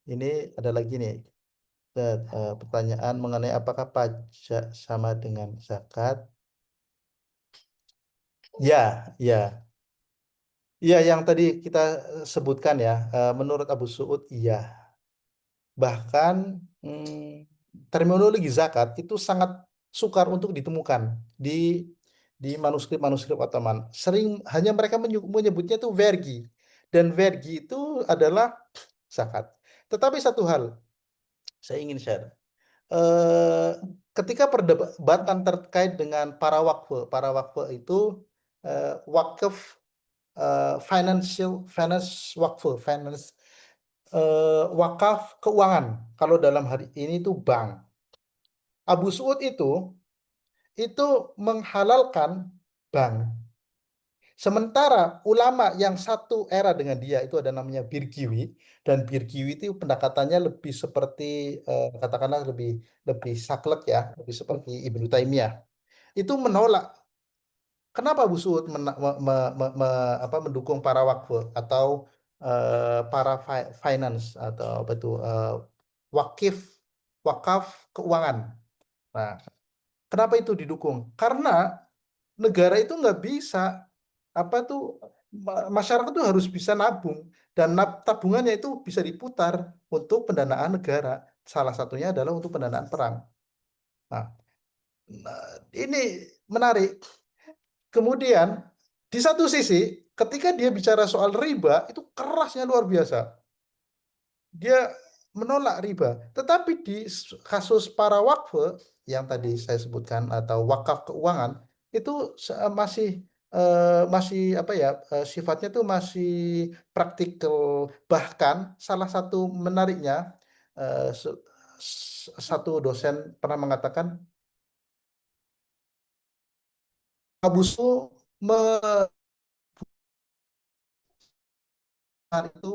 Speaker 2: Ini ada lagi nih pertanyaan mengenai apakah pajak sama dengan zakat? Ya, ya. Iya, yang tadi kita sebutkan ya, menurut Abu Su'ud, iya. Bahkan terminologi zakat itu sangat sukar untuk ditemukan di manuskrip-manuskrip Ottoman. Sering hanya mereka menyebutnya itu vergi, dan vergi itu adalah zakat. Tetapi satu hal saya ingin share. Eh, Ketika perdebatan terkait dengan para wakfe itu wakaf wakaf keuangan. Kalau dalam hari ini itu bank. Abu Su'ud itu menghalalkan bank. Sementara ulama yang satu era dengan dia itu ada namanya Birgiwi, dan Birgiwi itu pendekatannya lebih seperti katakanlah lebih lebih saklek ya, lebih seperti Ibnu Taimiyah. Itu menolak. Kenapa Abu Su'ud mendukung para wakfu atau para finance atau apa itu wakif wakaf keuangan? Nah, kenapa itu didukung? Karena negara itu nggak bisa apa tuh masyarakat itu harus bisa nabung, dan tabungannya itu bisa diputar untuk pendanaan negara. Salah satunya adalah untuk pendanaan perang. Nah, ini menarik. Kemudian di satu sisi ketika dia bicara soal riba itu kerasnya luar biasa. Dia menolak riba. Tetapi di kasus para wakfe yang tadi saya sebutkan atau wakaf keuangan itu masih masih apa ya sifatnya itu masih praktikal. Bahkan salah satu menariknya satu dosen pernah mengatakan Abu Su itu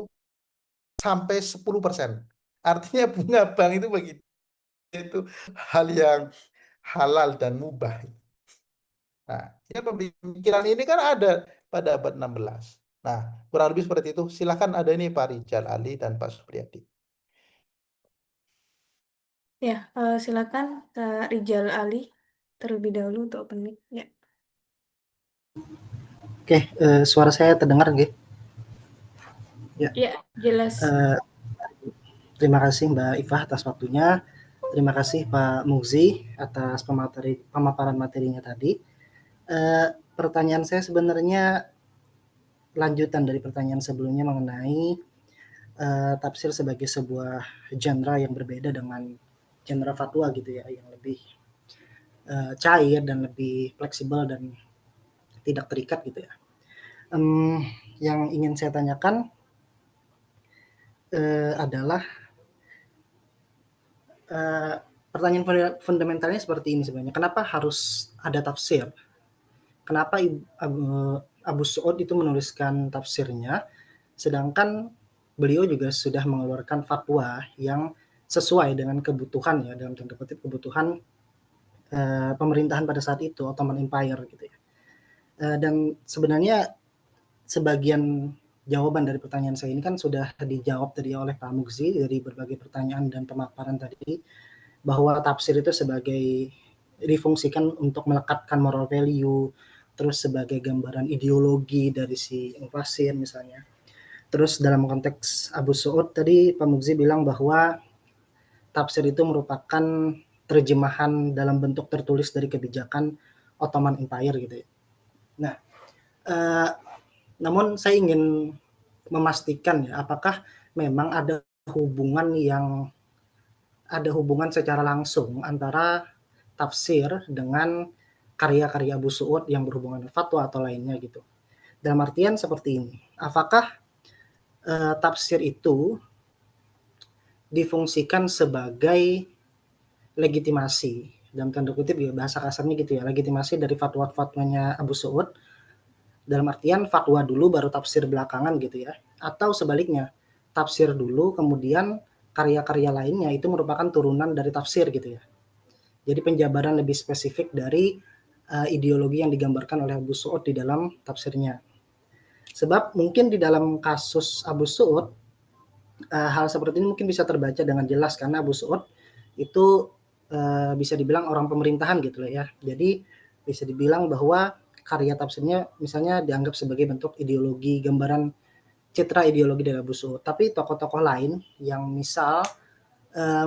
Speaker 2: sampai 10%. Artinya bunga bank itu bagi dia itu hal yang halal dan mubah. Nah, ya pemikiran ini kan ada pada abad 16. Nah, kurang lebih seperti itu. Silakan ada ini Pak Rijal Ali dan Pak Supriyadi.
Speaker 1: Ya, silakan Kak Rijal Ali terlebih dahulu untuk open mic. Ya.
Speaker 5: Oke, suara saya terdengar nggih?
Speaker 1: Ya, jelas.
Speaker 5: Terima kasih Mbak Ifah atas waktunya. Terima kasih Pak Muzi atas pemaparan materinya tadi. Pertanyaan saya sebenarnya lanjutan dari pertanyaan sebelumnya mengenai tafsir sebagai sebuah genre yang berbeda dengan genre fatwa gitu ya, yang lebih cair dan lebih fleksibel dan tidak terikat gitu ya. Yang ingin saya tanyakan adalah pertanyaan fundamentalnya seperti ini sebenarnya. Kenapa harus ada tafsir? Kenapa Abu Su'ud itu menuliskan tafsirnya, sedangkan beliau juga sudah mengeluarkan fatwa yang sesuai dengan kebutuhan ya, dalam tanda kutip kebutuhan pemerintahan pada saat itu, Ottoman Empire gitu ya. Dan sebenarnya sebagian jawaban dari pertanyaan saya ini kan sudah dijawab tadi oleh Pak Mugzi dari berbagai pertanyaan dan pemaparan tadi, bahwa tafsir itu sebagai difungsikan untuk melekatkan moral value, terus sebagai gambaran ideologi dari si mufasir misalnya. Terus dalam konteks Abu Su'ud tadi Pak Mugzi bilang bahwa tafsir itu merupakan terjemahan dalam bentuk tertulis dari kebijakan Ottoman Empire gitu ya. Nah, namun saya ingin memastikan ya, apakah memang ada hubungan secara langsung antara tafsir dengan karya-karya Abu Su'ud yang berhubungan dengan fatwa atau lainnya gitu. Dalam artian seperti ini, apakah tafsir itu difungsikan sebagai legitimasi, dalam tanda kutip ya, bahasa kasarnya gitu ya, legitimasi dari fatwa-fatwanya Abu Su'ud, dalam artian fatwa dulu baru tafsir belakangan gitu ya, atau sebaliknya, tafsir dulu kemudian karya-karya lainnya itu merupakan turunan dari tafsir gitu ya. Jadi penjabaran lebih spesifik dari ideologi yang digambarkan oleh Abu Su'ud di dalam tafsirnya. Sebab mungkin di dalam kasus Abu Su'ud, hal seperti ini mungkin bisa terbaca dengan jelas karena Abu Su'ud itu bisa dibilang orang pemerintahan gitu ya. Jadi bisa dibilang bahwa karya tafsirnya misalnya dianggap sebagai bentuk ideologi, gambaran citra ideologi dari Abu Su'ud. Tapi tokoh-tokoh lain yang misal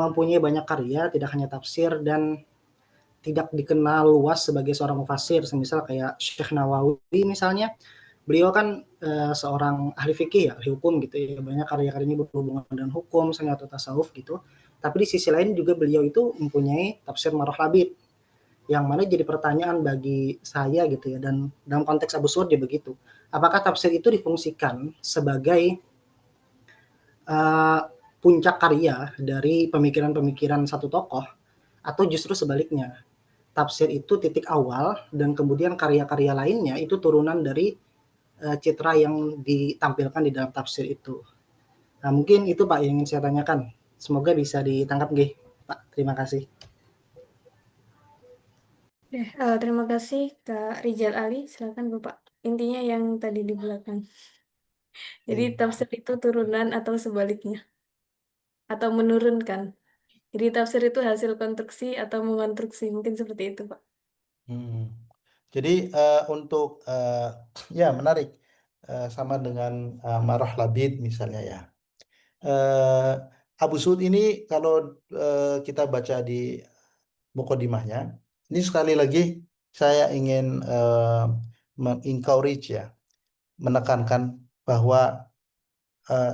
Speaker 5: mempunyai banyak karya, tidak hanya tafsir dan tidak dikenal luas sebagai seorang mufasir, semisal kayak Syekh Nawawi misalnya, beliau kan seorang ahli fikih ya, ahli hukum gitu ya, banyak karya-karyanya berhubungan dengan hukum misalnya atau tasawuf gitu. Tapi di sisi lain juga beliau itu mempunyai tafsir Marah Labid, yang mana jadi pertanyaan bagi saya gitu ya, dan dalam konteks Abu Su'ud dia begitu. Apakah tafsir itu difungsikan sebagai puncak karya dari pemikiran-pemikiran satu tokoh, atau justru sebaliknya, tafsir itu titik awal dan kemudian karya-karya lainnya itu turunan dari citra yang ditampilkan di dalam tafsir itu. Nah, mungkin itu Pak yang ingin saya tanyakan. Semoga bisa ditangkap nggih, Pak. Terima kasih.
Speaker 1: Terima kasih Kak Rizal Ali. Silakan Bapak. Intinya yang tadi di belakang. Jadi tafsir itu turunan atau sebaliknya. Atau menurunkan. Jadi tafsir itu hasil konstruksi atau mengonstruksi. Mungkin seperti itu Pak.
Speaker 2: Jadi untuk ya menarik sama dengan Marah Labid misalnya ya. Abu Su'ud ini kalau kita baca di mukodimahnya, ini sekali lagi saya ingin encourage ya, menekankan bahwa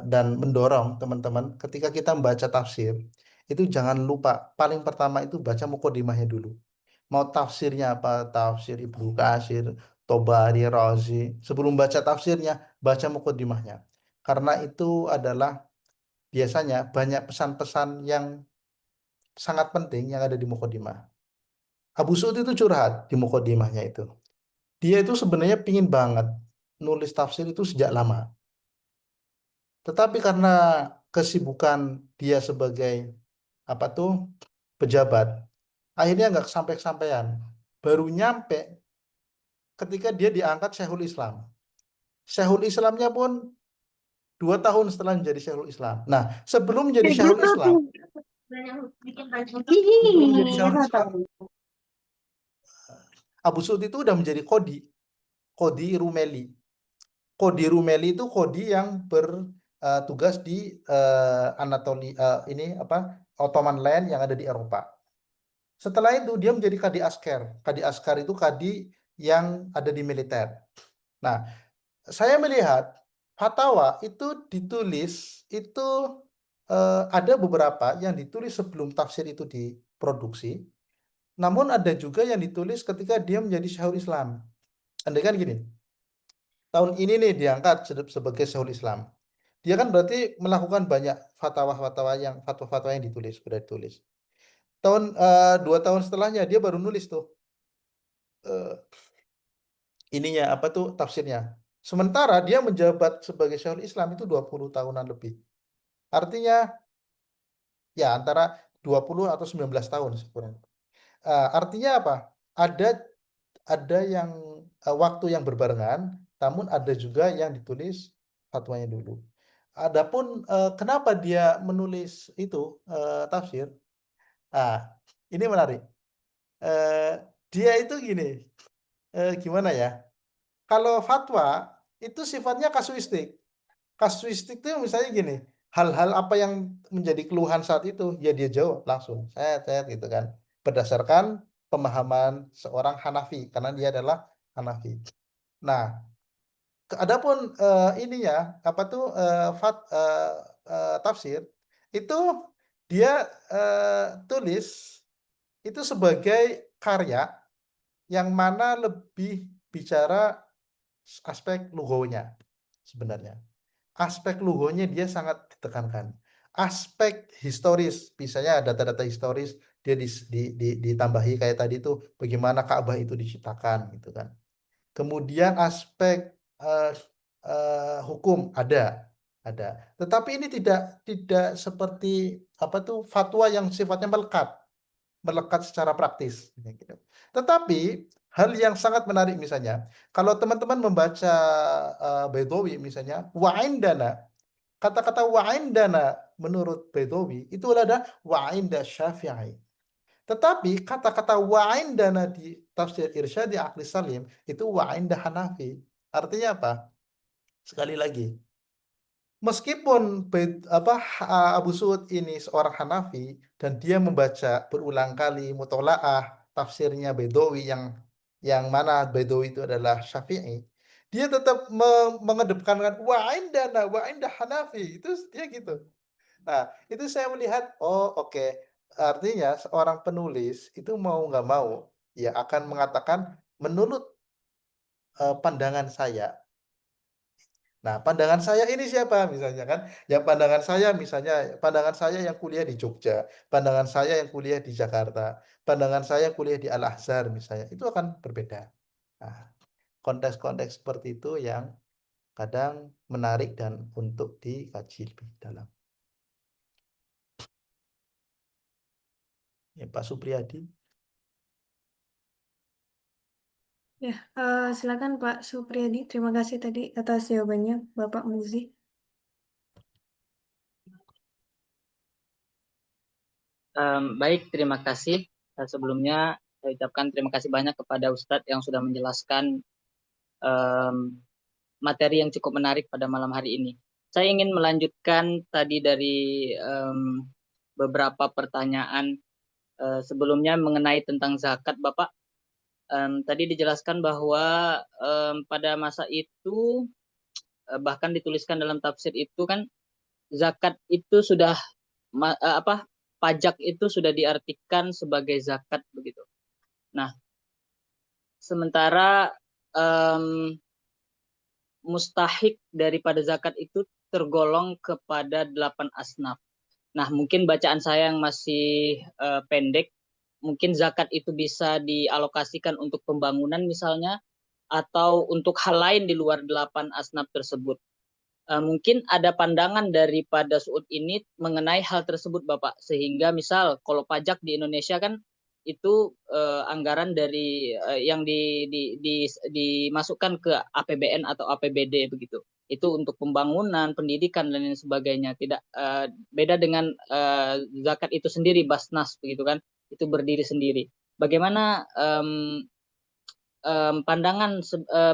Speaker 2: dan mendorong teman-teman ketika kita membaca tafsir itu jangan lupa paling pertama itu baca mukodimahnya dulu. Mau tafsirnya apa, tafsir Ibnu Katsir, Tobari, Razi, sebelum baca tafsirnya baca mukodimahnya, karena itu adalah biasanya banyak pesan-pesan yang sangat penting yang ada di mukodimah. Abu Su'ud itu curhat di mukodimahnya itu. Dia itu sebenarnya pingin banget nulis tafsir itu sejak lama. Tetapi karena kesibukan dia sebagai apa tuh pejabat, akhirnya nggak sampai-sampaian. Baru nyampe ketika dia diangkat Syekhul Islam. Syekhul Islamnya pun 2 tahun setelah menjadi Syekhul Islam. Nah, sebelum menjadi Syekhul Islam, Abu Su'ud itu udah menjadi Qodi Rumeli. Qodi Rumeli itu Qodi yang bertugas di Anatolia, ini apa, Ottoman Land yang ada di Eropa. Setelah itu dia menjadi Kadi Askar. Kadi Askar itu kadi yang ada di militer. Nah, saya melihat fatwa itu ditulis itu ada beberapa yang ditulis sebelum tafsir itu diproduksi, namun ada juga yang ditulis ketika dia menjadi Syekhul Islam. Andai kan gini, tahun ini nih diangkat sebagai Syekhul Islam. Dia kan berarti melakukan banyak fatwa-fatwa yang ditulis, sudah ditulis. 2 tahun setelahnya dia baru nulis tuh ininya apa tuh tafsirnya. Sementara dia menjabat sebagai Syekhul Islam itu 20 tahunan lebih. Artinya ya antara 20 atau 19 tahun sekurang. Artinya apa? Ada yang waktu yang berbarengan, namun ada juga yang ditulis fatwanya dulu. Adapun kenapa dia menulis itu tafsir? Ini menarik. Dia itu gini, gimana ya? Kalau fatwa itu sifatnya kasuistik. Kasuistik itu misalnya gini, hal-hal apa yang menjadi keluhan saat itu, ya dia jawab langsung, saya gitu kan, berdasarkan pemahaman seorang Hanafi, karena dia adalah Hanafi. Nah, adapun ini ya, apa tuh tafsir itu dia tulis itu sebagai karya yang mana lebih bicara aspek lughawnya sebenarnya. aspek lugonya dia sangat ditekankan. Aspek historis, misalnya data-data historis dia ditambahi kayak tadi itu bagaimana Ka'bah itu diciptakan gitu kan. Kemudian aspek hukum ada. Tetapi ini tidak seperti apa tuh fatwa yang sifatnya melekat secara praktis. Gitu. Tetapi hal yang sangat menarik misalnya, kalau teman-teman membaca Baidawi misalnya, wa'indana, kata-kata wa'indana menurut Baidawi itu adalah wa'inda Syafi'i. Tetapi kata-kata wa'indana di tafsir Irsyadi Aqli Salim itu wa'inda Hanafi. Artinya apa? Sekali lagi, meskipun Abu Suud ini seorang Hanafi dan dia membaca berulang kali mutolaah tafsirnya Baidawi yang mana Baidawi itu adalah Syafi'i, dia tetap mengedepankan wa'indana wa'inda Hanafi. Itu dia gitu. Nah, itu saya melihat, oh oke. Artinya seorang penulis itu mau nggak mau ya akan mengatakan menurut pandangan saya. Nah, pandangan saya ini siapa misalnya kan? Yang pandangan saya misalnya, pandangan saya yang kuliah di Jogja, pandangan saya yang kuliah di Jakarta, pandangan saya kuliah di Al-Azhar misalnya, itu akan berbeda. Nah, konteks-konteks seperti itu yang kadang menarik dan untuk dikaji lebih dalam. Ya, Pak Supriyadi.
Speaker 1: Ya, silakan Pak Supriyadi. Terima kasih tadi atas jawabannya, Bapak Muzi.
Speaker 6: Baik, terima kasih. Sebelumnya saya ucapkan terima kasih banyak kepada Ustadz yang sudah menjelaskan materi yang cukup menarik pada malam hari ini. Saya ingin melanjutkan tadi dari beberapa pertanyaan sebelumnya mengenai tentang zakat, Bapak. Tadi dijelaskan bahwa pada masa itu bahkan dituliskan dalam tafsir itu kan zakat itu sudah pajak itu sudah diartikan sebagai zakat begitu. Nah, sementara mustahik daripada zakat itu tergolong kepada 8 asnaf. Nah, mungkin bacaan saya yang masih pendek, mungkin zakat itu bisa dialokasikan untuk pembangunan misalnya, atau untuk hal lain di luar 8 asnaf tersebut. Mungkin ada pandangan daripada Suud ini mengenai hal tersebut, Bapak. Sehingga misal kalau pajak di Indonesia kan itu anggaran dari yang dimasukkan ke APBN atau APBD begitu. Itu untuk pembangunan, pendidikan dan lain sebagainya. Tidak beda dengan zakat itu sendiri, Basnas begitu kan. Itu berdiri sendiri. Bagaimana pandangan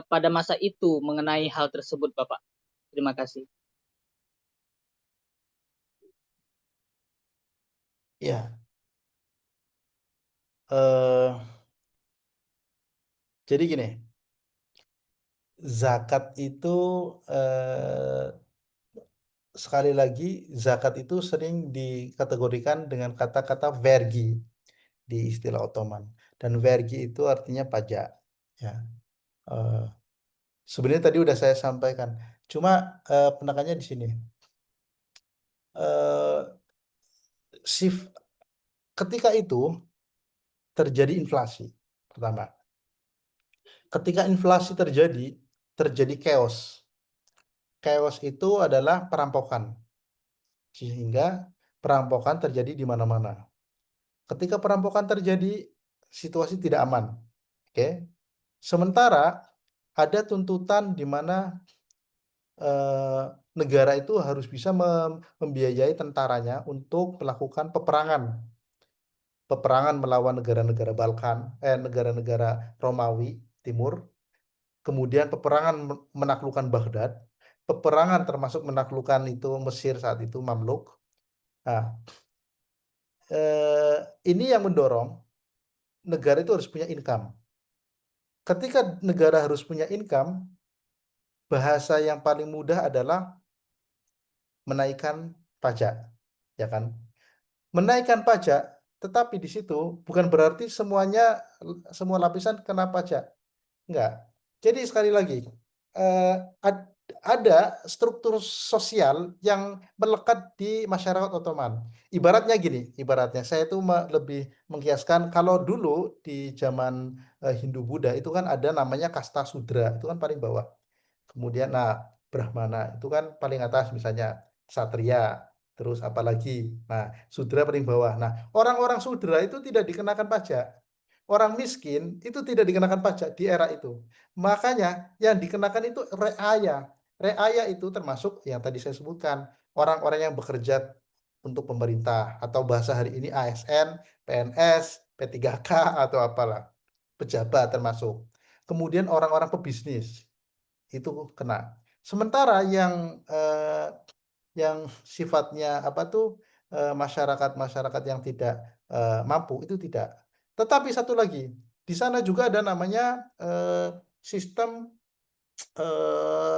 Speaker 6: pada masa itu mengenai hal tersebut, Bapak? Terima kasih.
Speaker 2: Ya. Jadi gini, zakat itu sekali lagi zakat itu sering dikategorikan dengan kata-kata vergi di istilah Ottoman, dan vergi itu artinya pajak. Ya, sebenarnya tadi udah saya sampaikan, cuma penekannya di sini. Ketika itu terjadi inflasi pertama. Ketika inflasi terjadi chaos. Chaos itu adalah perampokan. Sehingga perampokan terjadi di mana-mana. Ketika perampokan terjadi, situasi tidak aman. Oke. Sementara ada tuntutan di mana negara itu harus bisa membiayai tentaranya untuk melakukan peperangan melawan negara-negara Balkan, negara-negara Romawi Timur, kemudian peperangan menaklukkan Baghdad, peperangan termasuk menaklukkan itu Mesir saat itu Mamluk. Nah, ini yang mendorong negara itu harus punya income. Ketika negara harus punya income, bahasa yang paling mudah adalah menaikkan pajak, ya kan? Menaikkan pajak, tetapi di situ bukan berarti semua lapisan kena pajak. Enggak. Jadi sekali lagi, ada struktur sosial yang melekat di masyarakat Ottoman. Ibaratnya gini, ibaratnya saya itu lebih mengkiaskan kalau dulu di zaman Hindu Buddha itu kan ada namanya kasta Sudra, itu kan paling bawah. Kemudian Brahmana itu kan paling atas misalnya Satria, terus apalagi. Nah, Sudra paling bawah. Nah, orang-orang Sudra itu tidak dikenakan pajak. Orang miskin itu tidak dikenakan pajak di era itu. Makanya yang dikenakan itu reaya. Reaya itu termasuk yang tadi saya sebutkan, orang-orang yang bekerja untuk pemerintah atau bahasa hari ini ASN, PNS, P3K atau apalah. Pejabat termasuk. Kemudian orang-orang pebisnis itu kena. Sementara yang sifatnya apa tuh masyarakat-masyarakat yang tidak mampu itu tidak. Tetapi satu lagi, di sana juga ada namanya sistem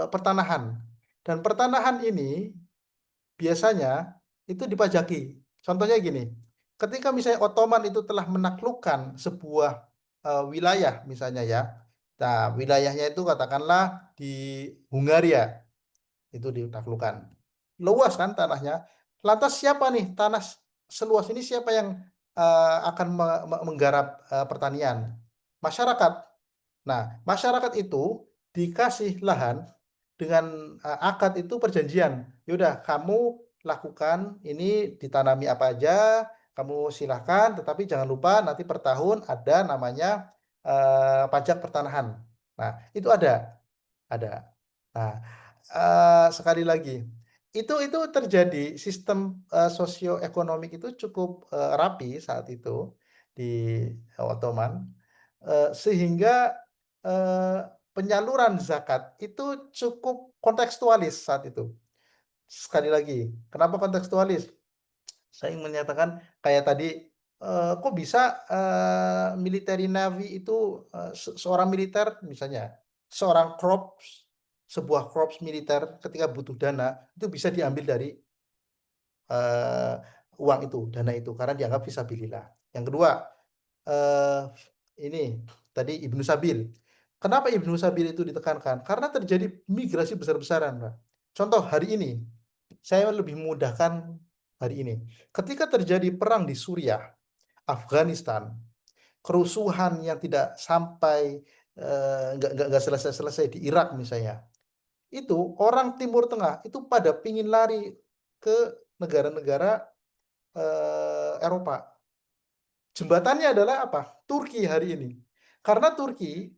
Speaker 2: pertanahan. Dan pertanahan ini biasanya itu dipajaki. Contohnya gini, ketika misalnya Ottoman itu telah menaklukkan sebuah wilayah misalnya ya, nah wilayahnya itu katakanlah di Hungaria, itu ditaklukkan. Luas kan tanahnya. Lantas siapa nih tanah seluas ini siapa yang akan menggarap pertanian? Masyarakat. Nah, masyarakat itu dikasih lahan dengan akad itu perjanjian. Yaudah, kamu lakukan ini ditanami apa aja, kamu silahkan, tetapi jangan lupa nanti per tahun ada namanya pajak pertanahan. Nah, itu ada. Nah, sekali lagi, itu terjadi sistem sosioekonomik itu cukup rapi saat itu di Ottoman, sehingga penyaluran zakat itu cukup kontekstualis saat itu. Sekali lagi, kenapa kontekstualis? Saya ingin menyatakan kayak tadi, kok bisa military navy itu seorang militer misalnya, seorang korps, sebuah korps militer ketika butuh dana itu bisa diambil dari uang itu, dana itu karena dianggap fisabilillah. Yang kedua, ini tadi Ibnu Sabil. Kenapa Ibnu Sabil itu ditekankan? Karena terjadi migrasi besar-besaran, Pak. Contoh hari ini, saya lebih memudahkan hari ini. Ketika terjadi perang di Suriah, Afghanistan, kerusuhan yang tidak sampai nggak selesai-selesai di Irak misalnya, itu orang Timur Tengah itu pada pingin lari ke negara-negara Eropa. Jembatannya adalah apa? Turki hari ini. Karena Turki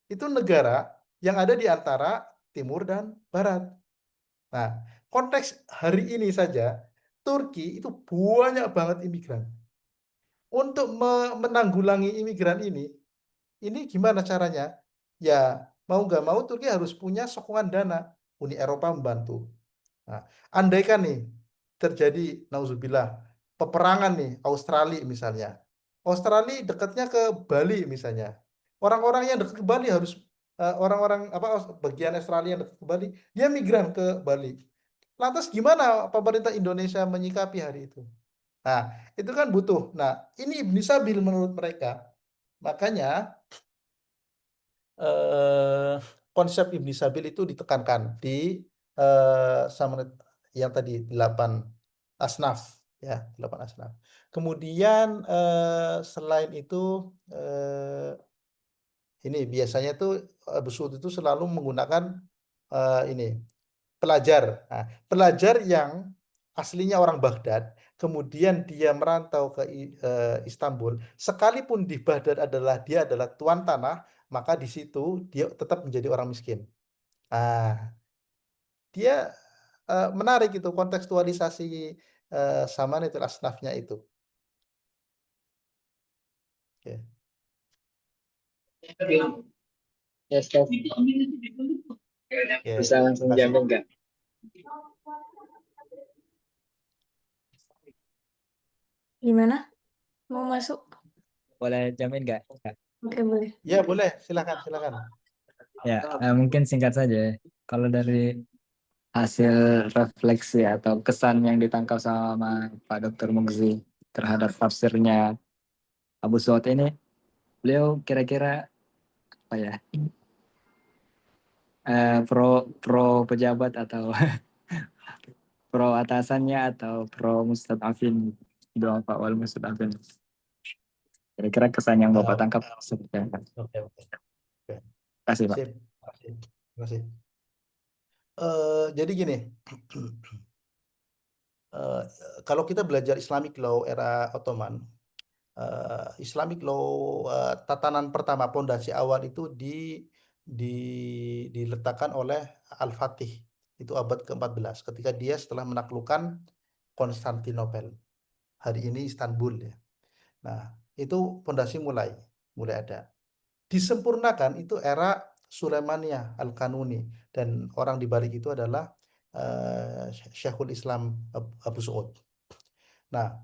Speaker 2: itu negara yang ada di antara timur dan barat. Nah, konteks hari ini saja, Turki itu banyak banget imigran. Untuk menanggulangi imigran ini gimana caranya? Ya, mau nggak mau Turki harus punya sokongan dana. Uni Eropa membantu. Nah, andaikan nih terjadi, nauzubillah, peperangan nih Australia misalnya. Australia dekatnya ke Bali misalnya. Orang-orang yang dekat ke Bali harus orang-orang apa bagian Australia yang dekat ke Bali, dia migran ke Bali. Lantas gimana pemerintah Indonesia menyikapi hari itu? Nah, itu kan butuh. Nah, ini Ibnu Sabil menurut mereka. Makanya konsep Ibnu Sabil itu ditekankan di sama yang tadi 8 asnaf ya, 8 asnaf. Kemudian selain itu ini biasanya tuh Abu Suud itu selalu menggunakan ini pelajar. Nah, pelajar yang aslinya orang Baghdad, kemudian dia merantau ke Istanbul, sekalipun di Baghdad dia adalah tuan tanah, maka di situ dia tetap menjadi orang miskin. Nah, dia menarik itu kontekstualisasi Samanitul Asnafnya itu. Oke.
Speaker 6: Ya, Steph.
Speaker 2: Ya,
Speaker 6: Bisa langsung
Speaker 2: terima kasih.
Speaker 6: jamin nggak?
Speaker 1: Gimana? Mau masuk?
Speaker 4: Boleh jamin nggak?
Speaker 1: Oke, boleh.
Speaker 2: Ya, boleh. Silakan.
Speaker 4: Ya, mungkin singkat saja. Kalau dari hasil refleksi atau kesan yang ditangkap sama Pak Dr. Mugzi terhadap tafsirnya Abu Suud ini, beliau kira-kira apa ya? pro pejabat atau pro atasannya atau pro mustadafin, doa Pak wal mustadafin. Kira-kira kesan yang Bapak tangkap seperti apa?
Speaker 2: Oke, oke. Oke.
Speaker 4: Terima kasih Pak.
Speaker 2: Sip. Terima kasih. Jadi gini, kalau kita belajar Islamic law era Ottoman, Islamic law tatanan pertama, pondasi awal itu diletakkan oleh Al-Fatih, itu abad ke-14 ketika dia setelah menaklukkan Konstantinopel, hari ini Istanbul ya. Nah, itu pondasi mulai ada. Disempurnakan itu era Sulaimaniyah Al-Kanuni, dan orang di balik itu adalah Syekhul Islam Abu Su'ud. Nah,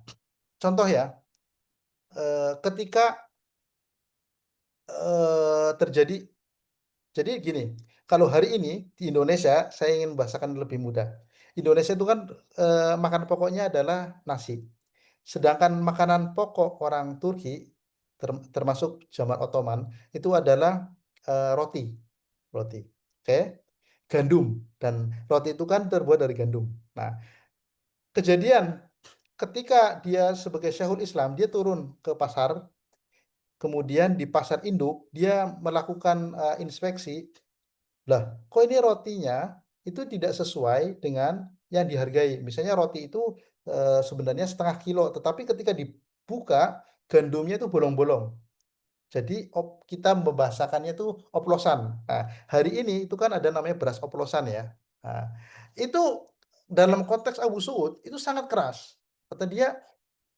Speaker 2: contoh ya, ketika terjadi, jadi gini, kalau hari ini di Indonesia, saya ingin bahasakan lebih mudah. Indonesia itu kan makan pokoknya adalah nasi. Sedangkan makanan pokok orang Turki, termasuk zaman Ottoman, itu adalah roti. Oke, gandum, dan roti itu kan terbuat dari gandum. Nah, kejadian ketika dia sebagai Syekhul Islam, dia turun ke pasar, kemudian di pasar induk dia melakukan inspeksi. Lah, kok ini rotinya itu tidak sesuai dengan yang dihargai. Misalnya roti itu sebenarnya setengah kilo, tetapi ketika dibuka gandumnya itu bolong-bolong. Jadi kita membahasakannya itu oplosan. Nah, hari ini itu kan ada namanya beras oplosan ya. Nah, itu dalam konteks Abu Su'ud itu sangat keras. Kata dia,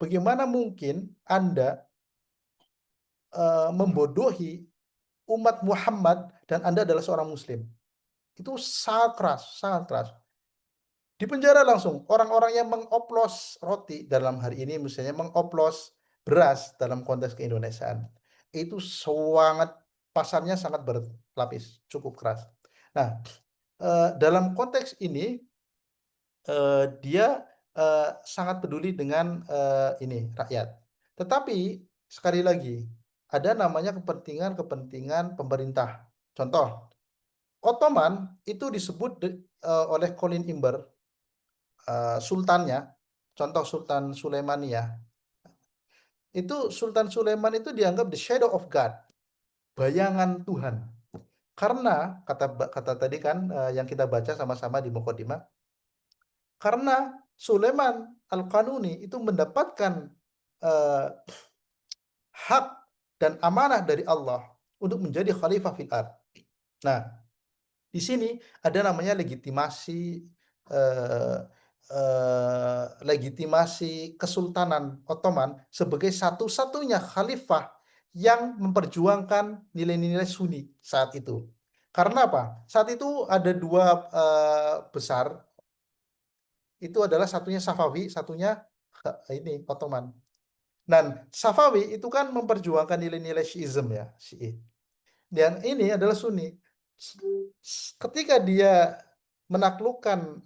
Speaker 2: bagaimana mungkin Anda membodohi umat Muhammad dan Anda adalah seorang Muslim? Itu sangat keras, sangat keras. Di penjara langsung orang-orang yang mengoplos roti dalam hari ini, misalnya mengoplos beras dalam konteks keindonesiaan, itu pasarnya sangat berlapis, cukup keras. Nah, dalam konteks ini dia sangat peduli dengan ini rakyat. Tetapi sekali lagi ada namanya kepentingan pemerintah. Contoh, Ottoman itu disebut oleh Colin Imber, sultannya, contoh Sultan Sulaimaniyah. Itu Sultan Sulaiman itu dianggap the shadow of God, bayangan Tuhan. Karena kata tadi kan yang kita baca sama-sama di Muqaddimah, karena Sulaiman Al-Qanuni itu mendapatkan hak dan amanah dari Allah untuk menjadi khalifah fil ard. Nah, di sini ada namanya legitimasi Kesultanan Ottoman sebagai satu-satunya khalifah yang memperjuangkan nilai-nilai Sunni saat itu. Karena apa? Saat itu ada dua besar, itu adalah satunya Safawi, satunya ini Ottoman. Dan Safawi itu kan memperjuangkan nilai-nilai Syiism ya, Syi'i. Dan ini adalah Sunni. Ketika dia menaklukkan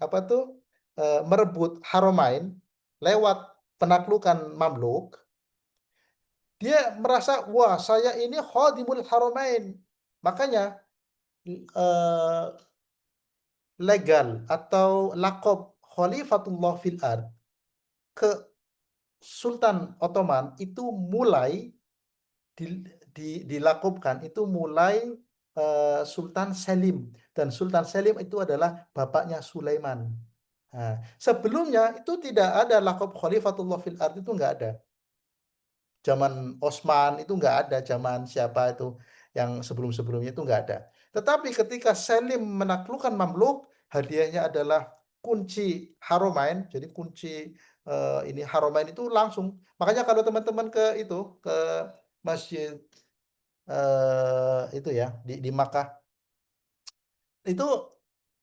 Speaker 2: merebut Haramain lewat penaklukan Mamluk, dia merasa, wah, saya ini khadimul Haramain. Makanya legal atau lakob Khalifatullah fil ard ke Sultan Ottoman itu mulai dilakupkan itu mulai Sultan Selim, dan Sultan Selim itu adalah bapaknya Sulaiman. Nah, sebelumnya itu tidak ada lakob Khalifatullah fil ard, itu nggak ada. Zaman Osman itu nggak ada, zaman siapa itu yang sebelum-sebelumnya itu nggak ada. Tetapi ketika Selim menaklukkan Mamluk, hadiahnya adalah kunci Haramain, jadi kunci ini Haramain itu langsung. Makanya kalau teman-teman ke masjid itu ya di Makkah, itu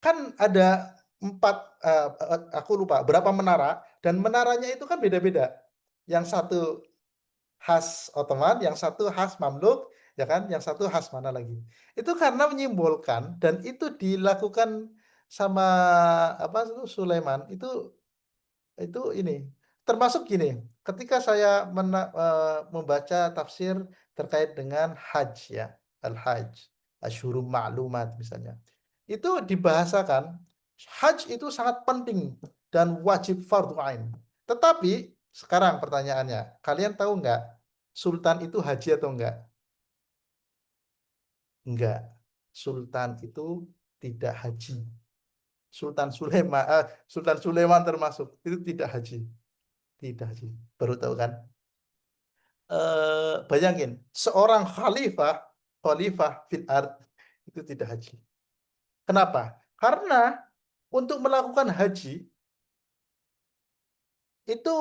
Speaker 2: kan ada 4 aku lupa berapa menara, dan menaranya itu kan beda-beda. Yang satu khas Ottoman, yang satu khas Mamluk, ya kan? Yang satu khas mana lagi? Itu karena menyimbolkan, dan itu dilakukan sama Sulaiman itu ini. Termasuk gini, ketika saya membaca tafsir terkait dengan Hajj ya, Al-Hajj, Asyhurum Ma'lumat misalnya. itu dibahasakan haji itu sangat penting dan wajib fardhu ain. Tetapi sekarang pertanyaannya, kalian tahu nggak sultan itu haji atau enggak? Enggak. Sultan itu tidak haji. Sultan Sulaiman termasuk itu tidak haji. Tidak haji. Baru tahu kan? Bayangin, seorang khalifah fil ard itu tidak haji. Kenapa? Karena untuk melakukan haji itu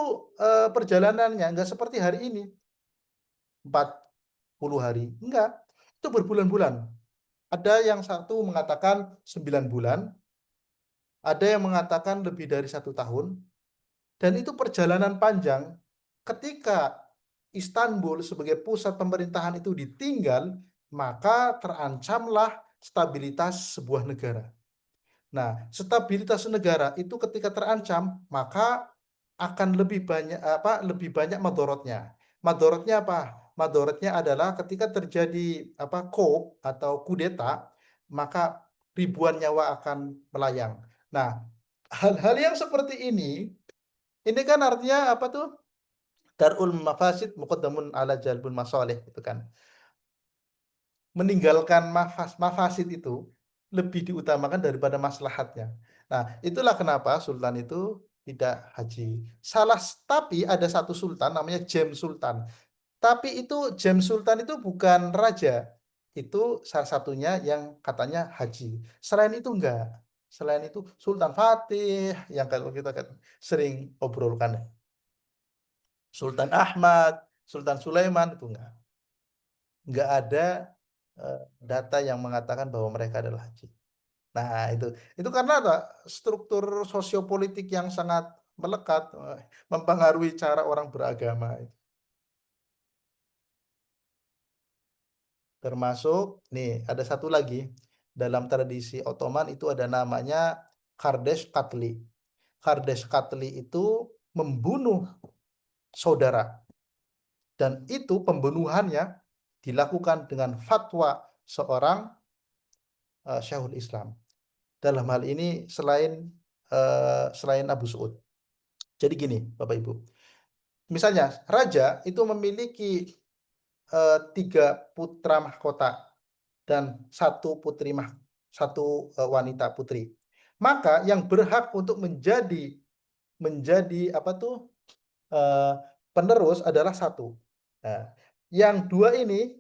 Speaker 2: perjalanannya nggak seperti hari ini 40 hari, enggak. Itu berbulan-bulan. Ada yang satu mengatakan 9 bulan, ada yang mengatakan lebih dari 1 tahun, dan itu perjalanan panjang. Ketika Istanbul sebagai pusat pemerintahan itu ditinggal, maka terancamlah stabilitas sebuah negara. Nah, stabilitas negara itu ketika terancam, maka akan lebih banyak madorotnya. Madorotnya apa? Madorotnya adalah ketika terjadi coup atau kudeta, maka ribuan nyawa akan melayang. Nah, hal-hal yang seperti ini kan artinya apa tuh? Darul mafasid muqaddamun ala jalbul masalih itu kan. Meninggalkan mafasid itu lebih diutamakan daripada maslahatnya. Nah, itulah kenapa sultan itu tidak haji. Tapi ada satu sultan namanya James Sultan. Tapi itu James Sultan itu bukan raja. Itu salah satunya yang katanya haji. Selain itu enggak. Selain itu Sultan Fatih yang kalau kita sering obrolkan. Sultan Ahmad, Sultan Sulaiman itu enggak. Enggak ada data yang mengatakan bahwa mereka adalah haji. Nah, itu karena apa? Struktur sosiopolitik yang sangat melekat mempengaruhi cara orang beragama. Termasuk nih ada satu lagi dalam tradisi Ottoman itu ada namanya Kardeş Katli. Kardeş Katli itu membunuh saudara. Dan itu pembunuhannya dilakukan dengan fatwa seorang Syekhul Islam. Dalam hal ini selain Abu Su'ud. Jadi gini, Bapak Ibu. Misalnya raja itu memiliki 3 putra mahkota dan 1 wanita putri. Maka yang berhak untuk menjadi penerus adalah 1. Nah, yang 2 ini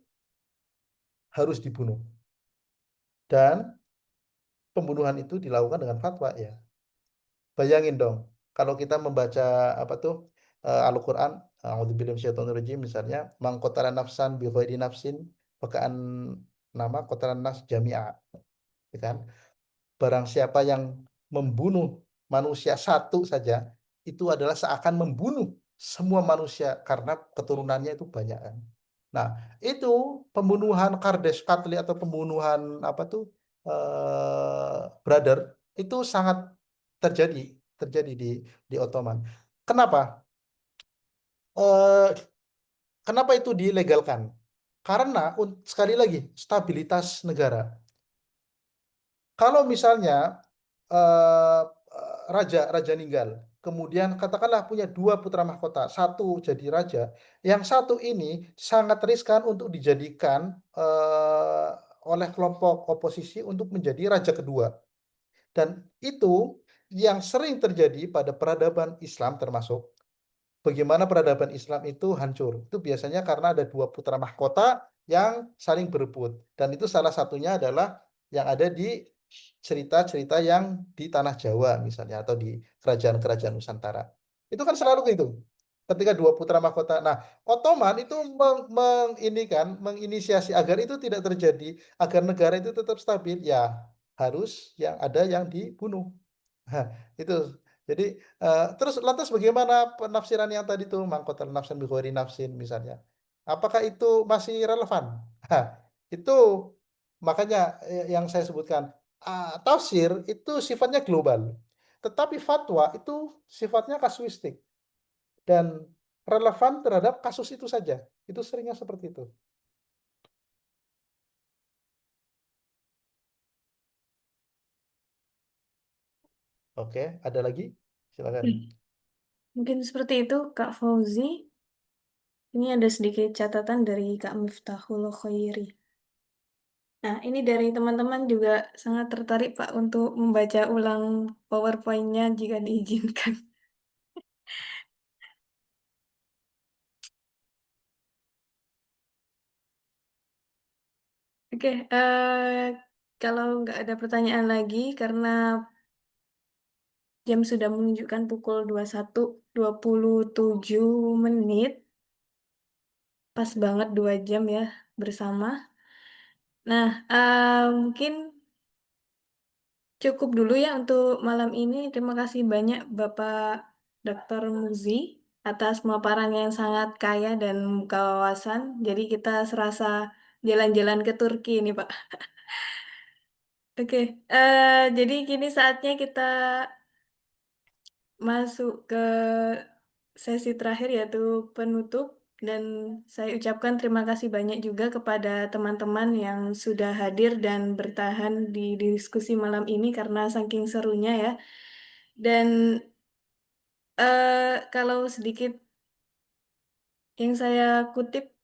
Speaker 2: harus dibunuh. Dan pembunuhan itu dilakukan dengan fatwa ya. Bayangin dong, kalau kita membaca Al-Qur'an, a'udzubillahi minasyaitonirrajim misalnya, man qatala nafsan bi ghairi nafsin fakaan nama qatalan nas jami'a. Ya kan? Barang siapa yang membunuh manusia 1 saja, itu adalah seakan membunuh semua manusia karena keturunannya itu banyak kan. Nah, itu pembunuhan Kardeş Katli atau pembunuhan brother itu sangat terjadi di Ottoman. Kenapa? Kenapa itu dilegalkan? Karena sekali lagi stabilitas negara. Kalau misalnya raja meninggal, kemudian katakanlah punya 2 putra mahkota, 1 jadi raja, yang 1 ini sangat riskan untuk dijadikan oleh kelompok oposisi untuk menjadi raja kedua. Dan itu yang sering terjadi pada peradaban Islam termasuk bagaimana peradaban Islam itu hancur. Itu biasanya karena ada 2 putra mahkota yang saling berebut. Dan itu salah satunya adalah yang ada di cerita-cerita yang di tanah Jawa misalnya atau di kerajaan-kerajaan Nusantara. Itu kan selalu gitu. Ketika 2 putra mahkota. Nah, Ottoman itu menginisiasi agar itu tidak terjadi, agar negara itu tetap stabil, ya harus yang ada yang dibunuh. Nah, itu. Jadi terus lantas bagaimana penafsiran yang tadi tuh mangkotal nafsan bi ghairi nafsin misalnya. Apakah itu masih relevan? Itu makanya yang saya sebutkan tafsir itu sifatnya global. Tetapi fatwa itu sifatnya kasuistik dan relevan terhadap kasus itu saja. Itu seringnya seperti itu. Oke, ada lagi? Silakan.
Speaker 1: Mungkin seperti itu, Kak Fauzi. Ini ada sedikit catatan dari Kak Miftahul Khairi. Nah, ini dari teman-teman juga sangat tertarik, Pak, untuk membaca ulang PowerPoint-nya jika diizinkan. Oke, kalau nggak ada pertanyaan lagi, karena jam sudah menunjukkan pukul 21:27, pas banget 2 jam ya bersama. Nah, mungkin cukup dulu ya untuk malam ini. Terima kasih banyak Bapak Dr. Muzi atas pemaparan yang sangat kaya dan membuka wawasan. Jadi kita serasa jalan-jalan ke Turki ini, Pak. Oke, jadi kini saatnya kita masuk ke sesi terakhir yaitu penutup. Dan saya ucapkan terima kasih banyak juga kepada teman-teman yang sudah hadir dan bertahan di diskusi malam ini karena saking serunya ya. Dan kalau sedikit yang saya kutip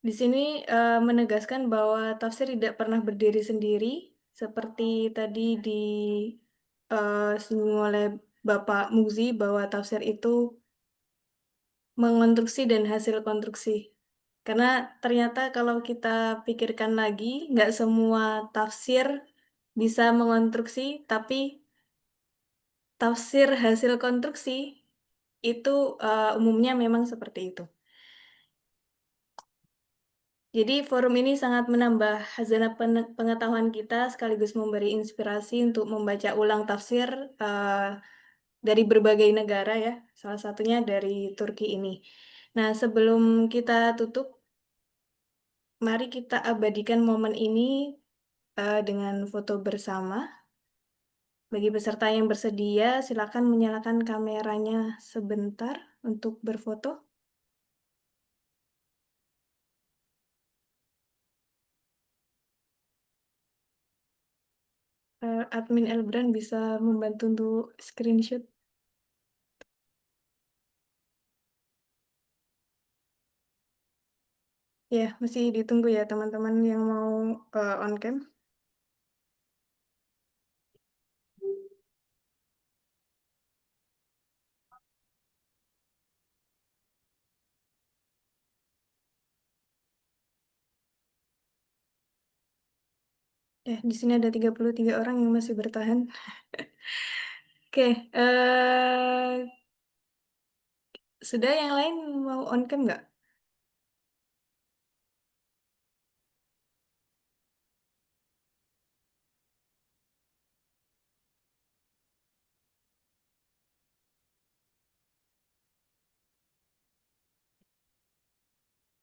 Speaker 1: di sini menegaskan bahwa tafsir tidak pernah berdiri sendiri, seperti tadi disinggung oleh Bapak Muzi bahwa tafsir itu mengonstruksi dan hasil konstruksi. Karena ternyata kalau kita pikirkan lagi, nggak semua tafsir bisa mengonstruksi, tapi tafsir hasil konstruksi itu umumnya memang seperti itu. Jadi forum ini sangat menambah hazanah pengetahuan kita sekaligus memberi inspirasi untuk membaca ulang tafsir dari berbagai negara ya, salah satunya dari Turki ini. Nah, sebelum kita tutup, mari kita abadikan momen ini dengan foto bersama. Bagi peserta yang bersedia, silakan menyalakan kameranya sebentar untuk berfoto. Admin Elbran bisa membantu untuk screenshot. Ya, masih ditunggu ya teman-teman yang mau on cam. Ya, di sini ada 33 orang yang masih bertahan. Oke, sudah yang lain mau on cam nggak?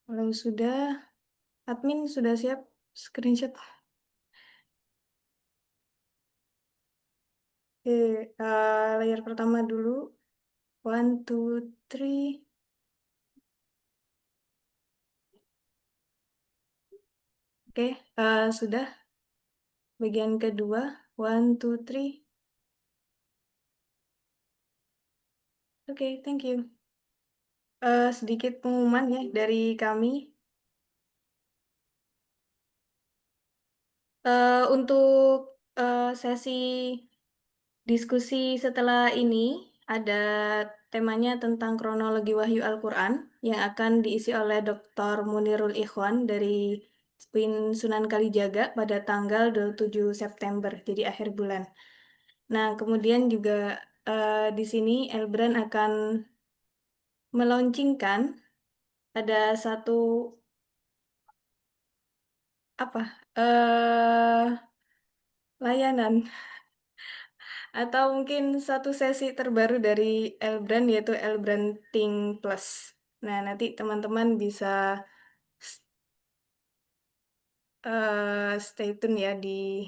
Speaker 1: Kalau sudah, admin sudah siap screenshot. Oke, layar pertama dulu. One, two, three. Oke, sudah. Bagian kedua. One, two, three. Oke, thank you. Sedikit pengumuman ya dari kami. Untuk sesi diskusi setelah ini ada temanya tentang kronologi Wahyu Al-Quran yang akan diisi oleh Dr. Munirul Ikhwan dari UIN Sunan Kalijaga pada tanggal 27 September, jadi akhir bulan. Nah, kemudian juga di sini Elbran akan meluncurkan ada satu apa layanan atau mungkin satu sesi terbaru dari Elbrand yaitu Elbrand Think Plus. Nah, nanti teman-teman bisa stay tune ya di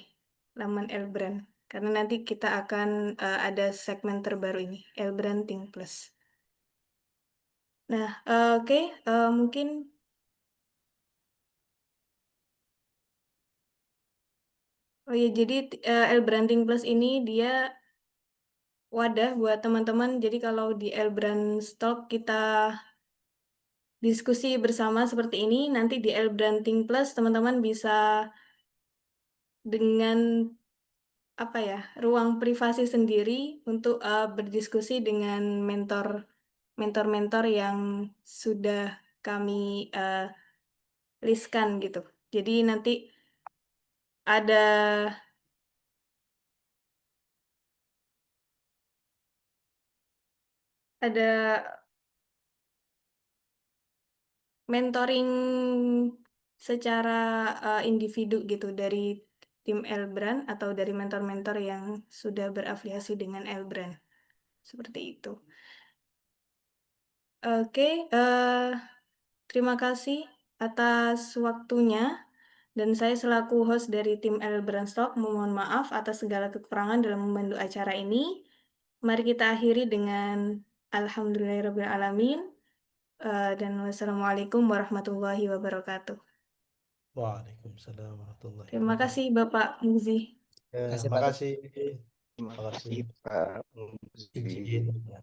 Speaker 1: laman Elbrand. Karena nanti kita akan ada segmen terbaru ini, Elbrand Think Plus. Nah, oke, mungkin. Oh ya, jadi L-Branding Plus ini dia wadah buat teman-teman. Jadi kalau di L-Brand Stock kita diskusi bersama seperti ini, nanti di L-Branding Plus teman-teman bisa dengan apa ya, ruang privasi sendiri untuk berdiskusi dengan mentor-mentor yang sudah kami uh, listkan gitu. Jadi nanti ada ada mentoring secara individu gitu dari tim L-Brand atau dari mentor-mentor yang sudah berafiliasi dengan L-Brand. Seperti itu. Oke, terima kasih atas waktunya. Dan saya selaku host dari tim L-Brand Stock memohon maaf atas segala kekurangan dalam membantu acara ini. Mari kita akhiri dengan Alhamdulillahirrahmanirrahim. Dan wassalamualaikum warahmatullahi wabarakatuh.
Speaker 2: Waalaikumsalam warahmatullahi
Speaker 1: Terima
Speaker 2: wabarakatuh.
Speaker 1: kasih Bapak Muzi.
Speaker 2: Ya,
Speaker 4: Terima kasih, Pak.
Speaker 2: makasih.
Speaker 7: Terima
Speaker 2: Makasih.
Speaker 7: kasih Pak Muzi.
Speaker 2: Izin. Ya.